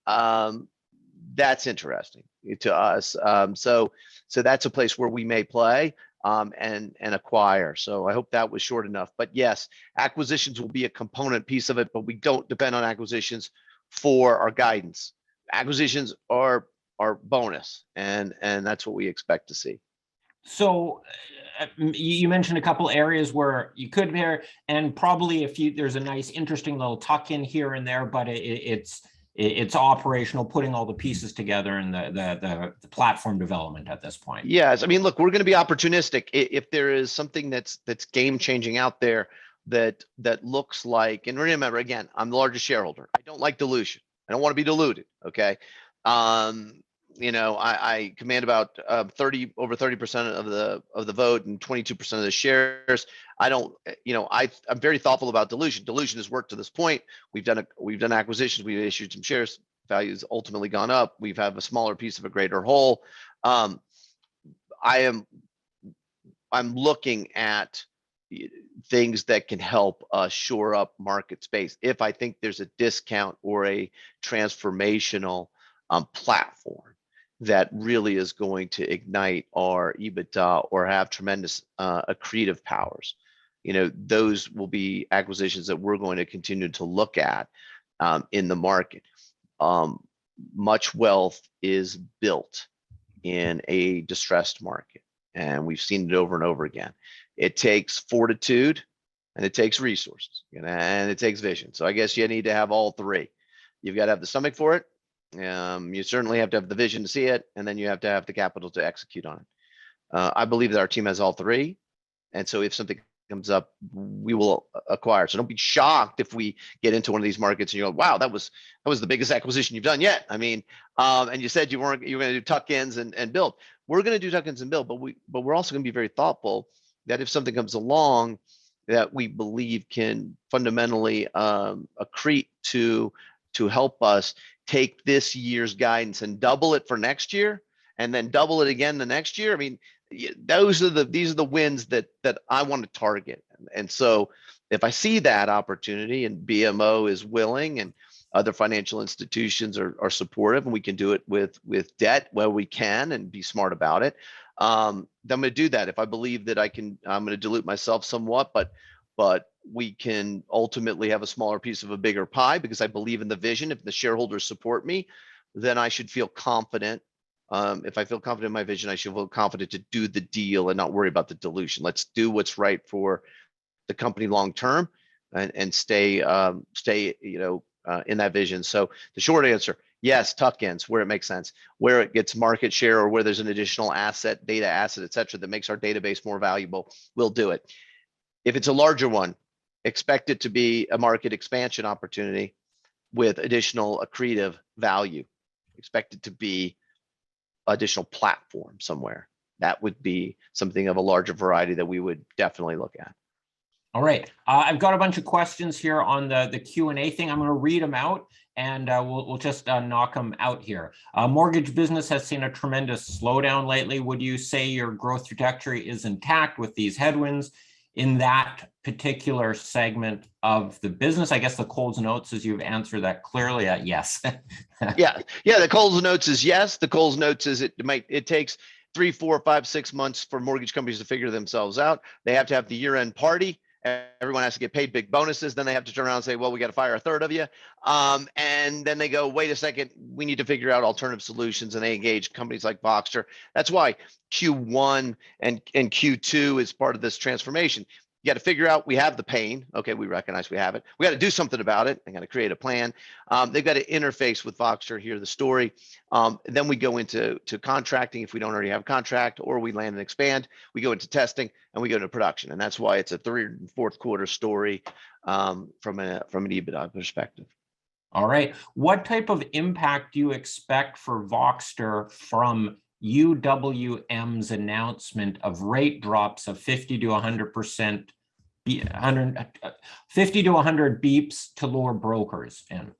That's interesting to us. So that's a place where we may play and acquire. So I hope that was short enough. But yes, acquisitions will be a component piece of it, but we don't depend on acquisitions for our guidance. Acquisitions are bonus, and that's what we expect to see. So you mentioned a couple areas where you could pair, and probably there's a nice, interesting little tuck in here and there, but it's it's operational, putting all the pieces together and the platform development at this point. Yes, I mean, look, we're going to be opportunistic. If there is something that's game changing out there that looks like, and remember, again, I'm the largest shareholder. I don't like dilution. I don't want to be diluted. Okay. You know, I command about over 30% of the vote and 22% of the shares. I don't, you know, I'm very thoughtful about dilution. Dilution has worked to this point. We've done acquisitions. We've issued some shares. Value's ultimately gone up. We've had a smaller piece of a greater whole. I'm looking at things that can help us shore up market space. If I think there's a discount or a transformational platform that really is going to ignite our EBITDA or have tremendous accretive powers, you know, those will be acquisitions that we're going to continue to look at in the market. Much wealth is built in a distressed market, and we've seen it over and over again. It takes fortitude, and it takes resources, you know, and it takes vision. So I guess you need to have all three. You've got to have the stomach for it. You certainly have to have the vision to see it, and then you have to have the capital to execute on it. I believe that our team has all three, and so if something comes up, we will acquire. So don't be shocked if we get into one of these markets and you go, "Wow, that was the biggest acquisition you've done yet." I mean, and you said you were going to do tuck-ins and build. We're going to do tuck-ins and build, but we're also going to be very thoughtful that if something comes along that we believe can fundamentally accrete to help us take this year's guidance and double it for next year, and then double it again the next year. I mean, these are the wins that I want to target. And so if I see that opportunity and BMO is willing and other financial institutions are supportive, and we can do it with debt where we can and be smart about it, then I'm going to do that. If I believe that I'm going to dilute myself somewhat, but we can ultimately have a smaller piece of a bigger pie because I believe in the vision. If the shareholders support me, then I should feel confident. If I feel confident in my vision, I should feel confident to do the deal and not worry about the dilution. Let's do what's right for the company long term, and stay you know, in that vision. So the short answer, yes, tuck-ins where it makes sense, where it gets market share, or where there's an additional asset, data asset, et cetera, that makes our database more valuable, we'll do it. If it's a larger one, expect it to be a market expansion opportunity with additional accretive value. Expect it to be additional platform somewhere. That would be something of a larger variety that we would definitely look at. All right. I've got a bunch of questions here on the Q&A thing. I'm going to read them out, and we'll just knock them out here. Mortgage business has seen a tremendous slowdown lately. Would you say your growth trajectory is intact with these headwinds in that particular segment of the business? I guess the Coles Notes is you've answered that clearly. Yes. Yeah. The Coles Notes is yes. The Coles Notes is it takes 3, 4, 5, 6 months for mortgage companies to figure themselves out. They have to have the year-end party. Everyone has to get paid big bonuses. Then they have to turn around and say, well, we got to fire a third of you. And then they go, wait a second, we need to figure out alternative solutions. And they engage companies like Voxtur. That's why Q1 and Q2 is part of this transformation. You got to figure out, we have the pain. Okay, we recognize we have it. We got to do something about it. They got to create a plan. They've got to interface with Voxtur, hear the story. Then we go into contracting if we don't already have a contract, or we land and expand. We go into testing, and we go into production. And that's why it's a 3rd and 4th quarter story from an EBITDA perspective. All right. What type of impact do you expect for Voxtur from UWM's announcement of rate drops of 50 to 100%, 50 to 100 beeps to lower brokers in?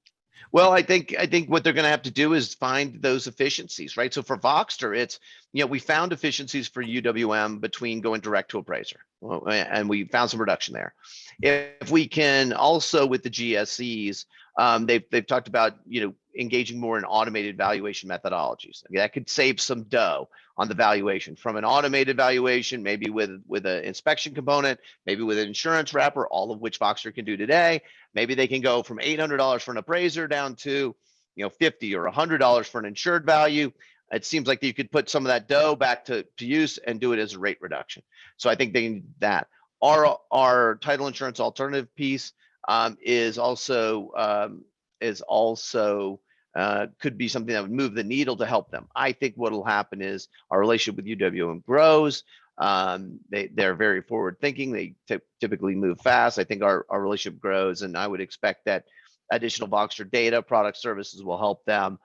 Well, I think what they're going to have to do is find those efficiencies, right? So for Voxtur, it's, we found efficiencies for UWM between going direct to appraiser, and we found some reduction there. If we can also with the GSEs, they've talked about, engaging more in automated valuation methodologies. That could save some dough on the valuation, from an automated valuation, maybe with an inspection component, maybe with an insurance wrapper, all of which Voxtur can do today. Maybe they can go from $800 for an appraiser down to, $50 or $100 for an insured value. It seems like you could put some of that dough back to use and do it as a rate reduction. So I think they need that. Our title insurance alternative piece is also is also could be something that would move the needle to help them. I think what will happen is our relationship with UWM grows. They're very forward thinking. They typically move fast. I think our relationship grows, and I would expect that additional Voxtur data, product, services will help them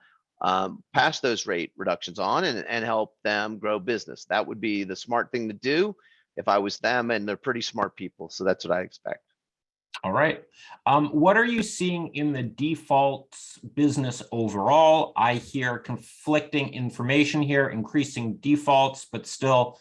pass those rate reductions on and help them grow business. That would be the smart thing to do if I was them, and they're pretty smart people. So that's what I expect. All right. What are you seeing in the defaults business overall? I hear conflicting information here, increasing defaults, but still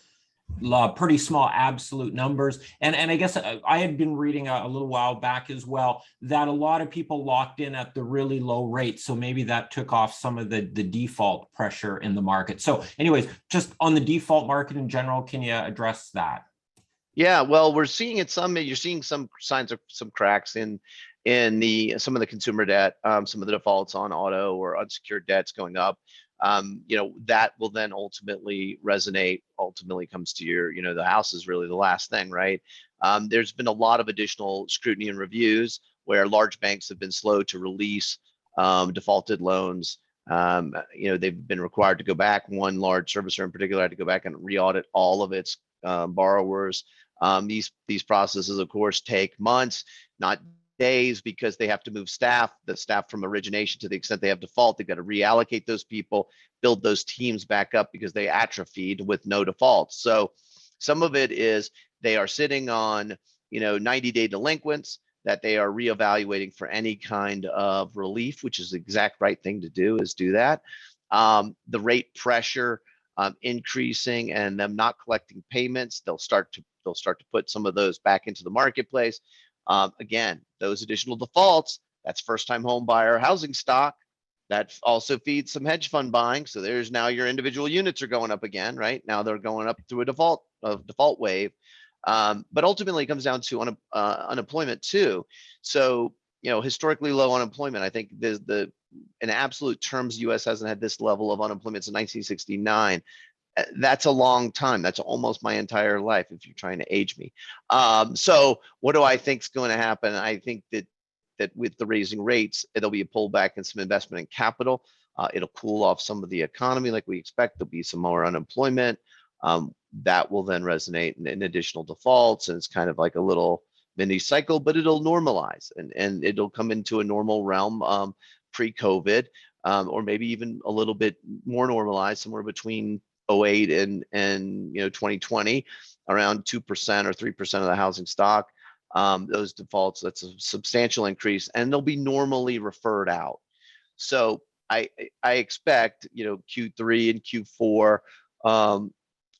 pretty small absolute numbers. And I guess I had been reading a little while back as well that a lot of people locked in at the really low rate. So maybe that took off some of the default pressure in the market. So anyways, just on the default market in general, can you address that? Yeah, well, we're seeing you're seeing some signs of some cracks in some of the consumer debt, some of the defaults on auto or unsecured debts going up. That will then ultimately resonate, ultimately comes to your, the house is really the last thing, right? There's been a lot of additional scrutiny and reviews where large banks have been slow to release defaulted loans. They've been required to go back. One large servicer in particular had to go back and re-audit all of its borrowers. These processes, of course, take months, not days, because they have to move the staff from origination. To the extent they have default, they've got to reallocate those people, build those teams back up because they atrophied with no defaults. So some of it is they are sitting on 90-day delinquents that they are reevaluating for any kind of relief, which is the exact right thing to do, is do that. The rate pressure increasing and them not collecting payments, they'll start to put some of those back into the marketplace. Again, those additional defaults, that's first-time home buyer housing stock. That also feeds some hedge fund buying. So there's now your individual units are going up again, right? Now they're going up through a default wave. But ultimately, it comes down to unemployment too. So historically low unemployment. I think in absolute terms, U.S. hasn't had this level of unemployment since 1969. That's a long time. That's almost my entire life if you're trying to age me. So what do I think is going to happen? I think that with the raising rates, there'll be a pullback in some investment in capital. It'll cool off some of the economy like we expect. There'll be some more unemployment. That will then resonate in additional defaults. And it's kind of like a little mini cycle, but it'll normalize and it'll come into a normal realm pre-COVID, or maybe even a little bit more normalized, somewhere between 08 and 2020, around 2% or 3% of the housing stock. Those defaults, that's a substantial increase, and they'll be normally referred out. So I expect Q3 and Q4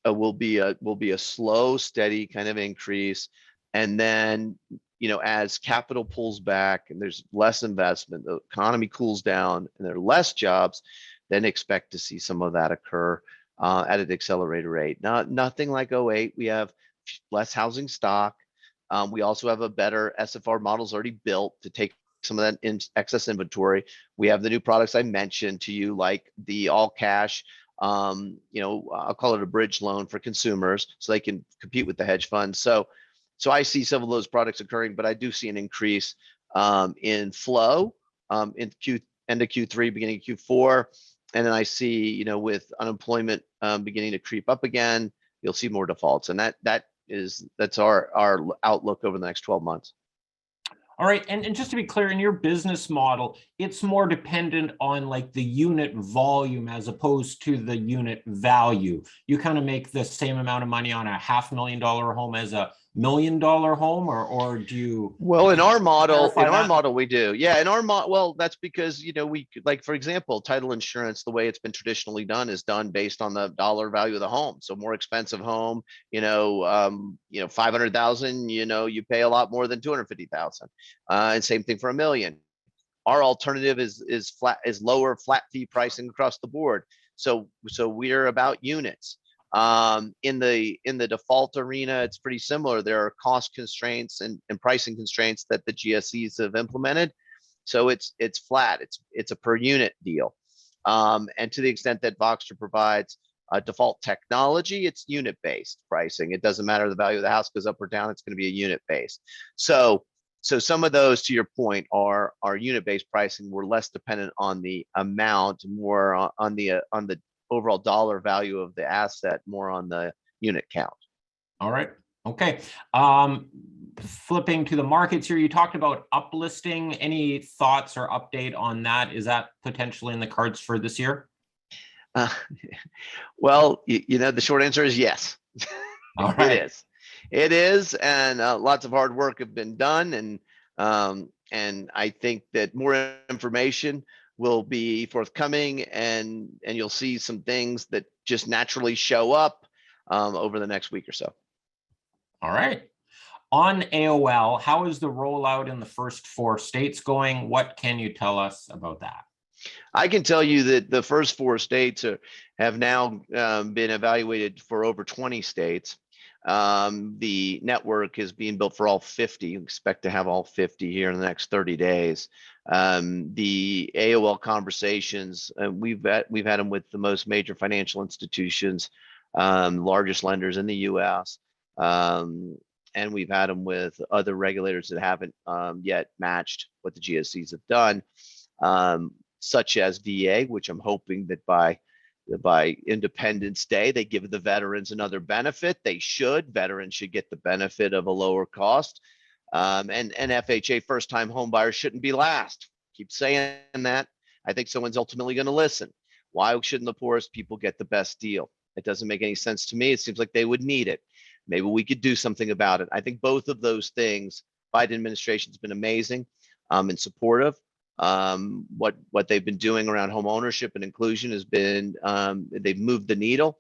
will be a slow, steady kind of increase, and then as capital pulls back and there's less investment, the economy cools down, and there are less jobs, then expect to see some of that occur at an accelerated rate. Nothing like 08. We have less housing stock. We also have a better SFR models already built to take some of that excess inventory. We have the new products I mentioned to you, like the all cash, I'll call it a bridge loan for consumers so they can compete with the hedge funds. So I see some of those products occurring, but I do see an increase in flow in end of Q3, beginning of Q4. And then I see, with unemployment beginning to creep up again, you'll see more defaults. And that's our outlook over the next 12 months. All right. And just to be clear, in your business model, it's more dependent on like the unit volume as opposed to the unit value. You kind of make the same amount of money on a $500,000 home as a $1 million home, or do you? Well, in our model, we do. Yeah, in our model, well, that's because, we like, for example, title insurance, the way it's been traditionally done is done based on the dollar value of the home. So more expensive home, 500,000, you pay a lot more than 250,000. And same thing for $1 million. Our alternative is lower flat fee pricing across the board. So we're about units. In the default arena, it's pretty similar. There are cost constraints and pricing constraints that the GSEs have implemented. So it's flat. It's a per unit deal. And to the extent that Voxtur provides default technology, it's unit based pricing. It doesn't matter the value of the house goes up or down. It's going to be a unit based. So So some of those, to your point, are unit-based pricing. We're less dependent on the amount, more on the overall dollar value of the asset, more on the unit count. All right. Okay. Flipping to the markets here, you talked about uplisting. Any thoughts or update on that? Is that potentially in the cards for this year? Well, the short answer is yes. All right. It is, and lots of hard work have been done, and I think that more information will be forthcoming, and you'll see some things that just naturally show up over the next week or so. All right. On AOL, how is the rollout in the first 4 states going? What can you tell us about that? I can tell you that the first 4 states have now been evaluated for over 20 states. The network is being built for all 50. We expect to have all 50 here in the next 30 days. The AOL conversations, we've had them with the most major financial institutions, largest lenders in the U.S., and we've had them with other regulators that haven't yet matched what the GSEs have done, such as VA, which I'm hoping that by Independence Day, they give the veterans another benefit. They should. Veterans should get the benefit of a lower cost. And FHA, first-time home buyers, shouldn't be last. Keep saying that. I think someone's ultimately going to listen. Why shouldn't the poorest people get the best deal? It doesn't make any sense to me. It seems like they would need it. Maybe we could do something about it. I think both of those things, Biden administration's been amazing and supportive. What they've been doing around home ownership and inclusion has been, they've moved the needle.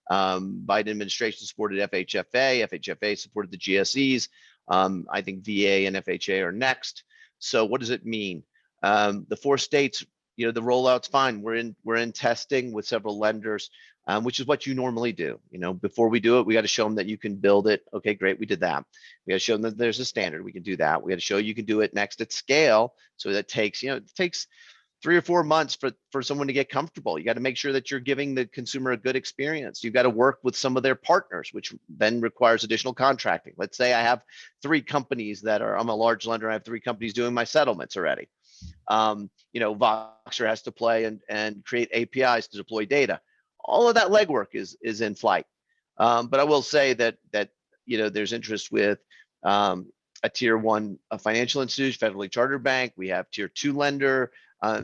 Biden administration supported FHFA, FHFA supported the GSEs. I think VA and FHA are next. So what does it mean? The 4 states, the rollout's fine. We're in testing with several lenders, which is what you normally do. Before we do it, we got to show them that you can build it. Okay, great, we did that. We got to show them that there's a standard. We can do that. We got to show you can do it next at scale. So that takes, it takes 3 or 4 months for someone to get comfortable. You got to make sure that you're giving the consumer a good experience. You've got to work with some of their partners, which then requires additional contracting. Let's say I have 3 companies I'm a large lender. I have 3 companies doing my settlements already. Voxtur has to play and create APIs to deploy data. All of that legwork is in flight. But I will say that there's interest with a tier 1 financial institution, federally chartered bank. We have tier 2 lender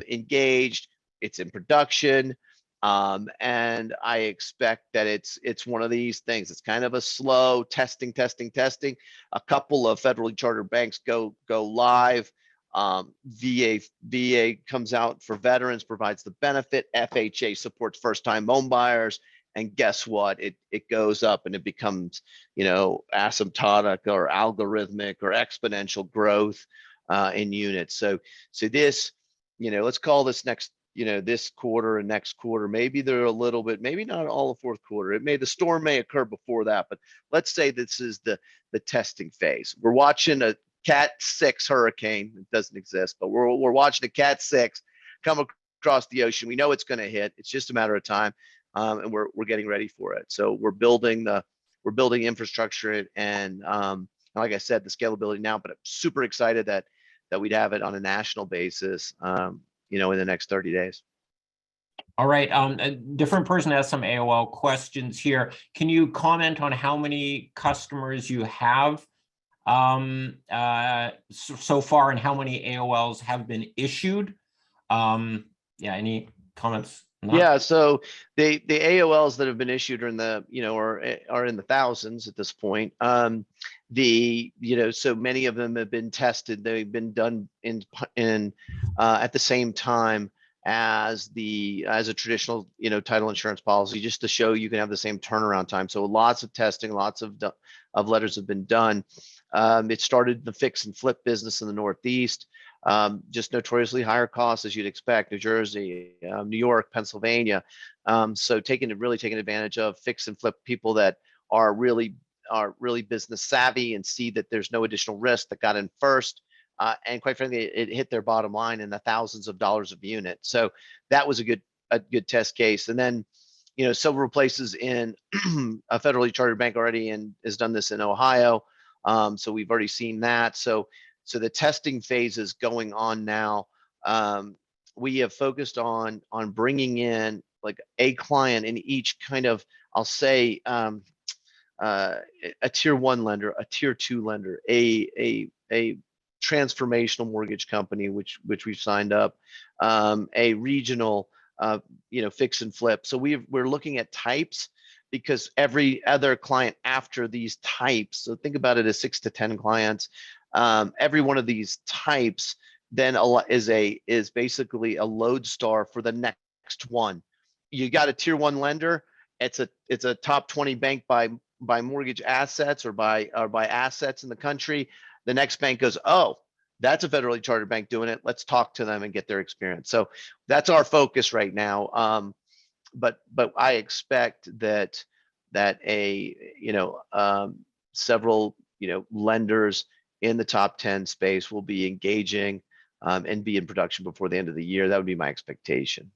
engaged. It's in production. And I expect that it's one of these things. It's kind of a slow testing. A couple of federally chartered banks go live. VA comes out for veterans, provides the benefit. FHA supports first-time home buyers, and guess what? It goes up and it becomes, asymptotic or algorithmic or exponential growth in units. So this, let's call this next, this quarter and next quarter. Maybe they're a little bit, maybe not all of 4th quarter. The storm may occur before that, but let's say this is the testing phase. We're watching a Cat 6 hurricane. It doesn't exist, but we're watching a Cat 6 come across the ocean. We know it's going to hit. It's just a matter of time, and we're getting ready for it. So we're building infrastructure and like I said, the scalability now. But I'm super excited that we'd have it on a national basis, in the next 30 days. All right. A different person has some AOL questions here. Can you comment on how many customers you have so far and how many AOLs have been issued? Any comments on that? Yeah, so the AOLs that have been issued are in the are in the thousands at this point. So many of them have been tested. They've been done in at the same time as a traditional title insurance policy, just to show you can have the same turnaround time. So lots of testing, lots of letters have been done. It started the fix and flip business in the Northeast, just notoriously higher costs as you'd expect. New Jersey, New York, Pennsylvania. So really taking advantage of fix and flip people that are really business savvy and see that there's no additional risk, that got in first. And quite frankly, it hit their bottom line in the thousands of dollars of unit. So that was a good test case. And then, several places in a federally chartered bank already has done this in Ohio. So we've already seen that. So So the testing phase is going on now. We have focused on bringing in like a client in each kind of, I'll say, a tier 1 lender, a tier 2 lender, a transformational mortgage company, which we've signed up, a regional, fix and flip. So we're looking at types, because every other client after these types, so think about it as 6 to 10 clients, every one of these types then is basically a lodestar for the next one. You got a tier 1 lender, it's a top 20 bank by mortgage assets or by assets in the country. The next bank goes, oh, that's a federally chartered bank doing it. Let's talk to them and get their experience. So that's our focus right now. But I expect that several lenders in the top 10 space will be engaging and be in production before the end of the year. That would be my expectation.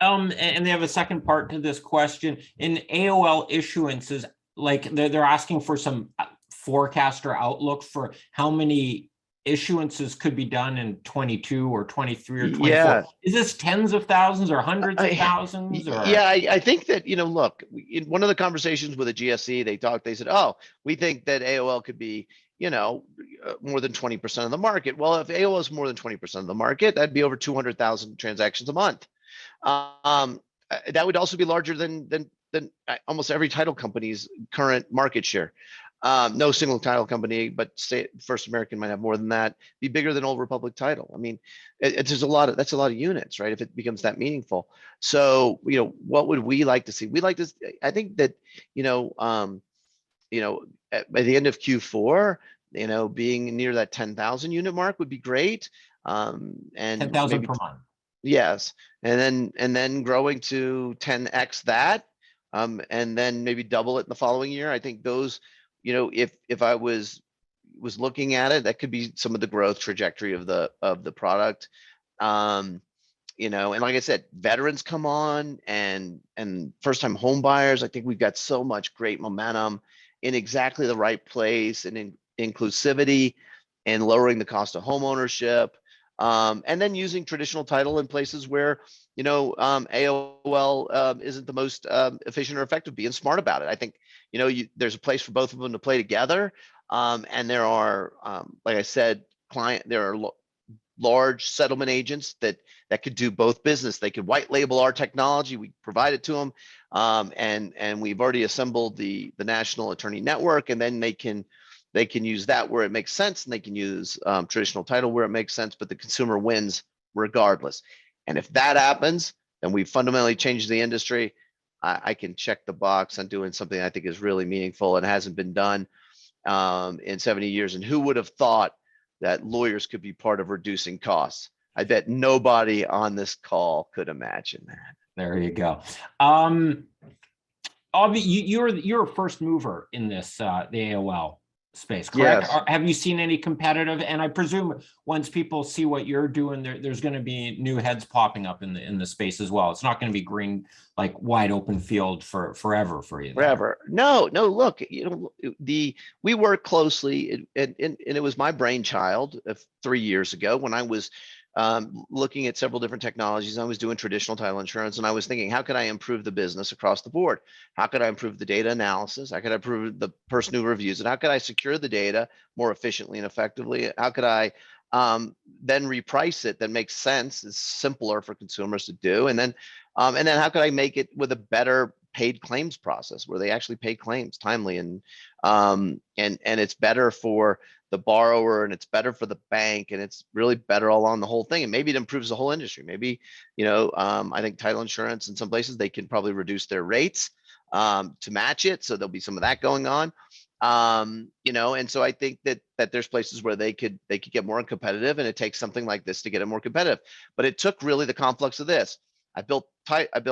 And they have a second part to this question. In AOL issuances, like they're asking for some forecast or outlook for how many issuances could be done in 22 or 23 or 24. Yeah. Is this tens of thousands or hundreds of thousands? Or? Yeah, I think that, look, in one of the conversations with a GSE, they said, oh, we think that AOL could be, more than 20% of the market. Well, if AOL is more than 20% of the market, that'd be over 200,000 transactions a month. That would also be larger than almost every title company's current market share. No single title company, but First American might have more than that. Be bigger than Old Republic Title. I mean, that's a lot of units, right? If it becomes that meaningful. So, what would we like to see? We like to. I think that by the end of Q4, being near that 10,000 unit mark would be great. And 10,000 per month. Yes, and then growing to 10x that, and then maybe double it in the following year. I think those, if I was looking at it, that could be some of the growth trajectory of the product. And like I said, veterans come on and first time home buyers. I think we've got so much great momentum in exactly the right place, and in inclusivity and lowering the cost of home ownership. And then using traditional title in places where, AOL isn't the most efficient or effective, being smart about it. I think, there's a place for both of them to play together. And there are, like I said, there are large settlement agents that could do both business. They could white label our technology. We provide it to them. And we've already assembled the national attorney network, and then they can use that where it makes sense, and they can use traditional title where it makes sense, but the consumer wins regardless. And if that happens, then we fundamentally changed the industry. I can check the box on doing something I think is really meaningful and hasn't been done in 70 years. And who would have thought that lawyers could be part of reducing costs? I bet nobody on this call could imagine that. There you go. You're a first mover in this, the AOL space, correct? Yes. Have you seen any competitive? And I presume once people see what you're doing, there's going to be new heads popping up in the space as well. It's not going to be green, like wide open field forever for you. Forever. No. Look, we work closely, and it was my brainchild 3 years ago when I was looking at several different technologies. I was doing traditional title insurance, and I was thinking, how could I improve the business across the board? How could I improve the data analysis? How could I improve the person who reviews it? How could I secure the data more efficiently and effectively? How could I then reprice it that makes sense? It's simpler for consumers to do. And then how could I make it with a better paid claims process where they actually pay claims timely, and it's better for the borrower, and it's better for the bank, and it's really better along the whole thing. And maybe it improves the whole industry. Maybe, I think title insurance in some places, they can probably reduce their rates to match it. So there'll be some of that going on. And so I think that there's places where they could get more competitive, and it takes something like this to get it more competitive. But it took really the conflux of this. I built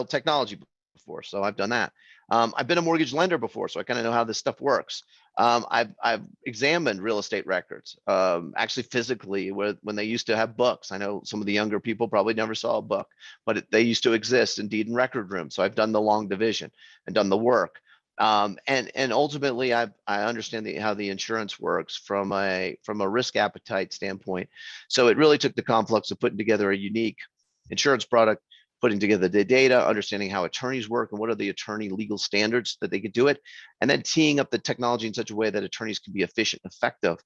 technology before, so I've done that. I've been a mortgage lender before, so I kind of know how this stuff works. I've examined real estate records, actually physically, when they used to have books. I know some of the younger people probably never saw a book, but they used to exist in deed and record rooms. So I've done the long division and done the work. And ultimately, I understand how the insurance works from a risk appetite standpoint. So it really took the conflux of putting together a unique insurance product, putting together the data, understanding how attorneys work and what are the attorney legal standards that they could do it, and then teeing up the technology in such a way that attorneys can be efficient and effective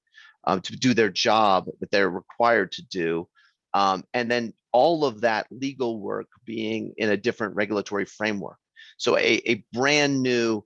to do their job that they're required to do. And then all of that legal work being in a different regulatory framework. So a brand new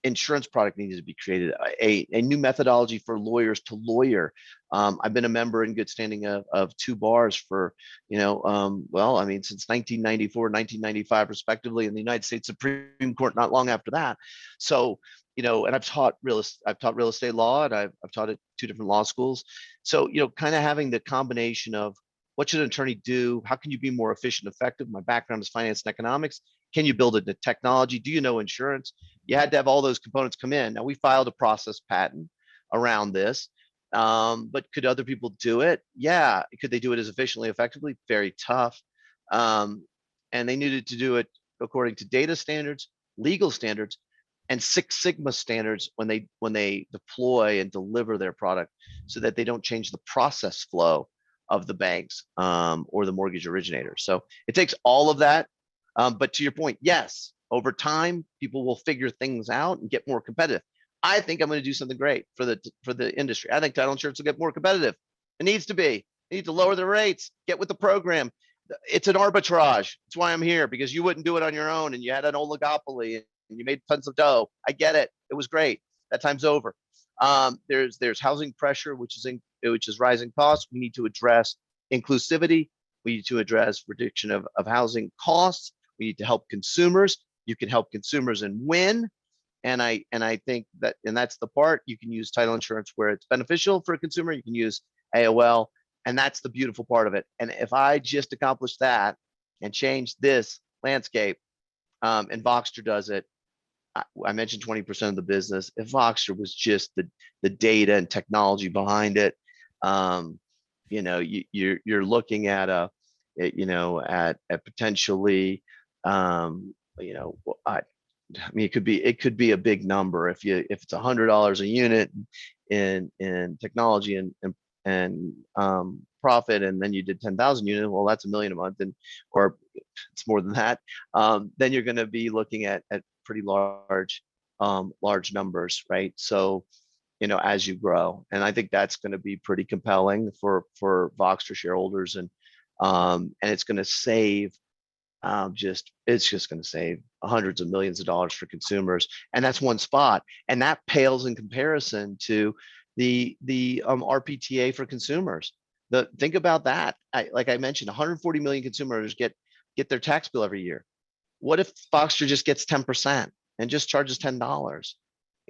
insurance product needed to be created, a new methodology for lawyers to lawyer. I've been a member in good standing of two bars for, well, I mean, since 1994, 1995, respectively, in the United States Supreme Court, not long after that. So, and I've taught real estate law, and I've taught at two different law schools. So, kind of having the combination of what should an attorney do? How can you be more efficient, effective? My background is finance and economics. Can you build it into technology? Do you know insurance? You had to have all those components come in. Now, we filed a process patent around this, but could other people do it? Yeah. Could they do it as efficiently, effectively? Very tough. And they needed to do it according to data standards, legal standards, and Six Sigma standards when they deploy and deliver their product, so that they don't change the process flow of the banks or the mortgage originator. So it takes all of that. But to your point, yes, over time, people will figure things out and get more competitive. I think I'm going to do something great for the industry. I think title insurance will get more competitive. It needs to be. They need to lower the rates, get with the program. It's an arbitrage. That's why I'm here, because you wouldn't do it on your own, and you had an oligopoly and you made tons of dough. I get it. It was great. That time's over. There's housing pressure, which is rising costs. We need to address inclusivity. We need to address reduction of housing costs. We need to help consumers. You can help consumers and win. And I think that's the part. You can use title insurance where it's beneficial for a consumer. You can use AOL, and that's the beautiful part of it. And if I just accomplish that and change this landscape, and Voxtur does it, I mentioned 20% of the business. If Voxtur was just the data and technology behind it, you're looking at at potentially, I mean, it could be a big number if it's $100 a unit in technology and profit, and then you did 10,000 units. Well, that's $1 million a month, or it's more than that. Then you're going to be looking at pretty large numbers, right? So, as you grow, and I think that's going to be pretty compelling for Voxtur shareholders, and it's going to save it's just going to save hundreds of millions of dollars for consumers, and that's one spot, and that pales in comparison to the RPTA for consumers. Think about that. Like I mentioned, 140 million consumers get their tax bill every year. What if Voxtur just gets 10% and just charges $10?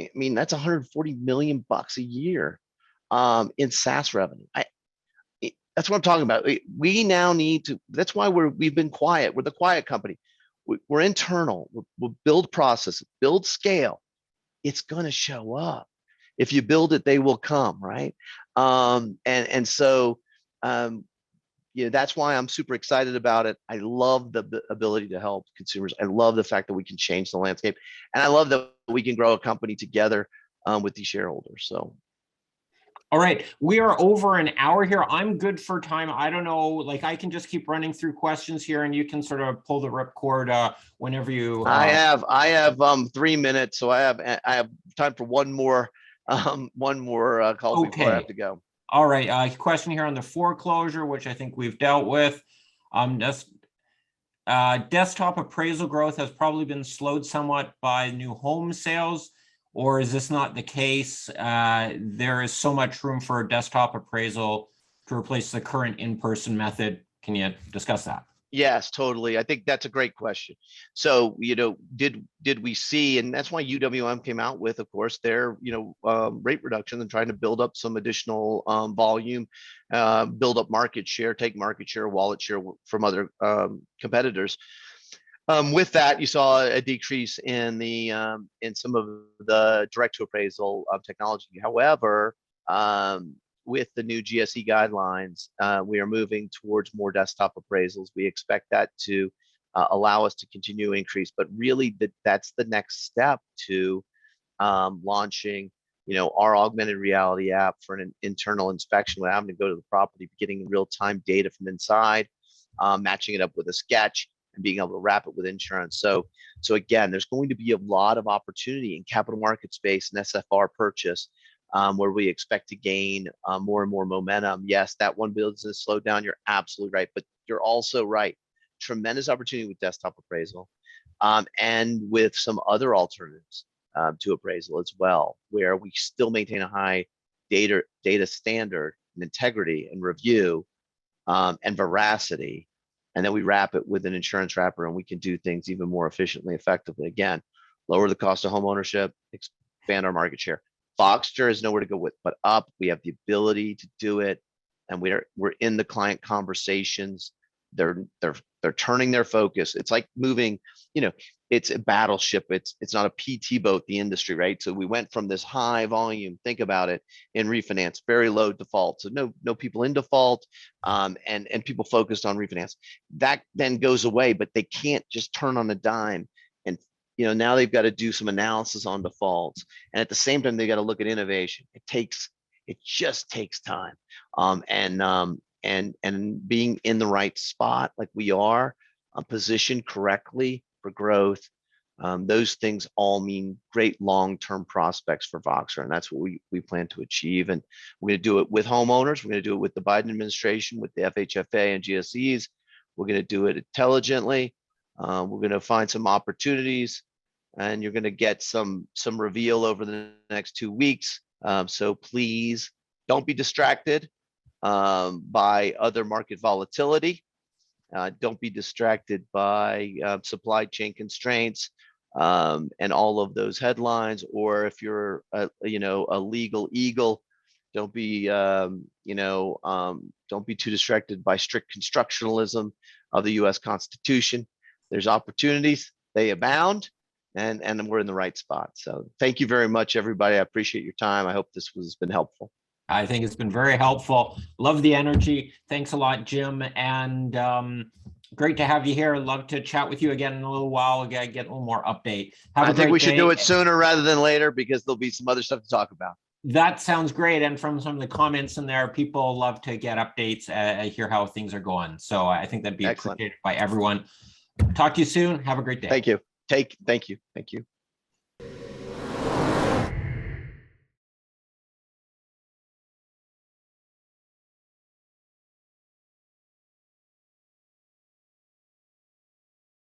I mean, that's 140 million bucks a year in SaaS revenue. That's what I'm talking about. We now need to. That's why we've been quiet. We're the quiet company. We're internal. We'll build process, build scale. It's going to show up. If you build it, they will come, right? So that's why I'm super excited about it. I love the ability to help consumers. I love the fact that we can change the landscape, and I love that we can grow a company together with these shareholders. So. All right, we are over an hour here. I'm good for time. I don't know, like I can just keep running through questions here, and you can sort of pull the ripcord whenever you. I have 3 minutes, so I have time for one more call before I have to go. All right, question here on the foreclosure, which I think we've dealt with. Desktop appraisal growth has probably been slowed somewhat by new home sales. Or is this not the case? There is so much room for a desktop appraisal to replace the current in-person method. Can you discuss that? Yes, totally. I think that's a great question. So, did we see, and that's why UWM came out with, of course, their, rate reduction and trying to build up some additional volume, build up market share, take market share, wallet share from other competitors. With that, you saw a decrease in some of the direct to appraisal technology. However, with the new GSE guidelines, we are moving towards more desktop appraisals. We expect that to allow us to continue to increase, but really that's the next step to launching, our augmented reality app for an internal inspection without having to go to the property, getting real-time data from inside, matching it up with a sketch, and being able to wrap it with insurance. So again, there's going to be a lot of opportunity in capital market space and SFR purchase, where we expect to gain more and more momentum. Yes, that one business slowed down. You're absolutely right, but you're also right. Tremendous opportunity with desktop appraisal, and with some other alternatives to appraisal as well, where we still maintain a high data standard and integrity and review, and veracity, and then we wrap it with an insurance wrapper, and we can do things even more efficiently, effectively. Again, lower the cost of home ownership, expand our market share. Voxtur is nowhere to go with but up. We have the ability to do it, and we're in the client conversations. They're turning their focus. It's like moving, it's a battleship. It's not a PT boat, the industry, right? So we went from this high volume, think about it, in refinance, very low default. So no people in default, and people focused on refinance. That then goes away, but they can't just turn on a dime. And now they've got to do some analysis on defaults. And at the same time, they got to look at innovation. It just takes time. And being in the right spot, like we are, positioned correctly for growth, those things all mean great long-term prospects for Voxtur, and that's what we plan to achieve. And we're going to do it with homeowners. We're going to do it with the Biden administration, with the FHFA and GSEs. We're going to do it intelligently. We're going to find some opportunities, and you're going to get some reveal over the next 2 weeks. So please don't be distracted by other market volatility. Don't be distracted by supply chain constraints and all of those headlines. Or if you're a legal eagle, don't be too distracted by strict constructionalism of the U.S. Constitution. There's opportunities, they abound, and we're in the right spot. So thank you very much, everybody. I appreciate your time. I hope this has been helpful. I think it's been very helpful. Love the energy. Thanks a lot, Jim. And great to have you here. Love to chat with you again in a little while. Get a little more update. I think we should do it sooner rather than later, because there'll be some other stuff to talk about. That sounds great. And from some of the comments in there, people love to get updates, hear how things are going. So I think that'd be appreciated by everyone. Talk to you soon. Have a great day. Thank you. Thank you.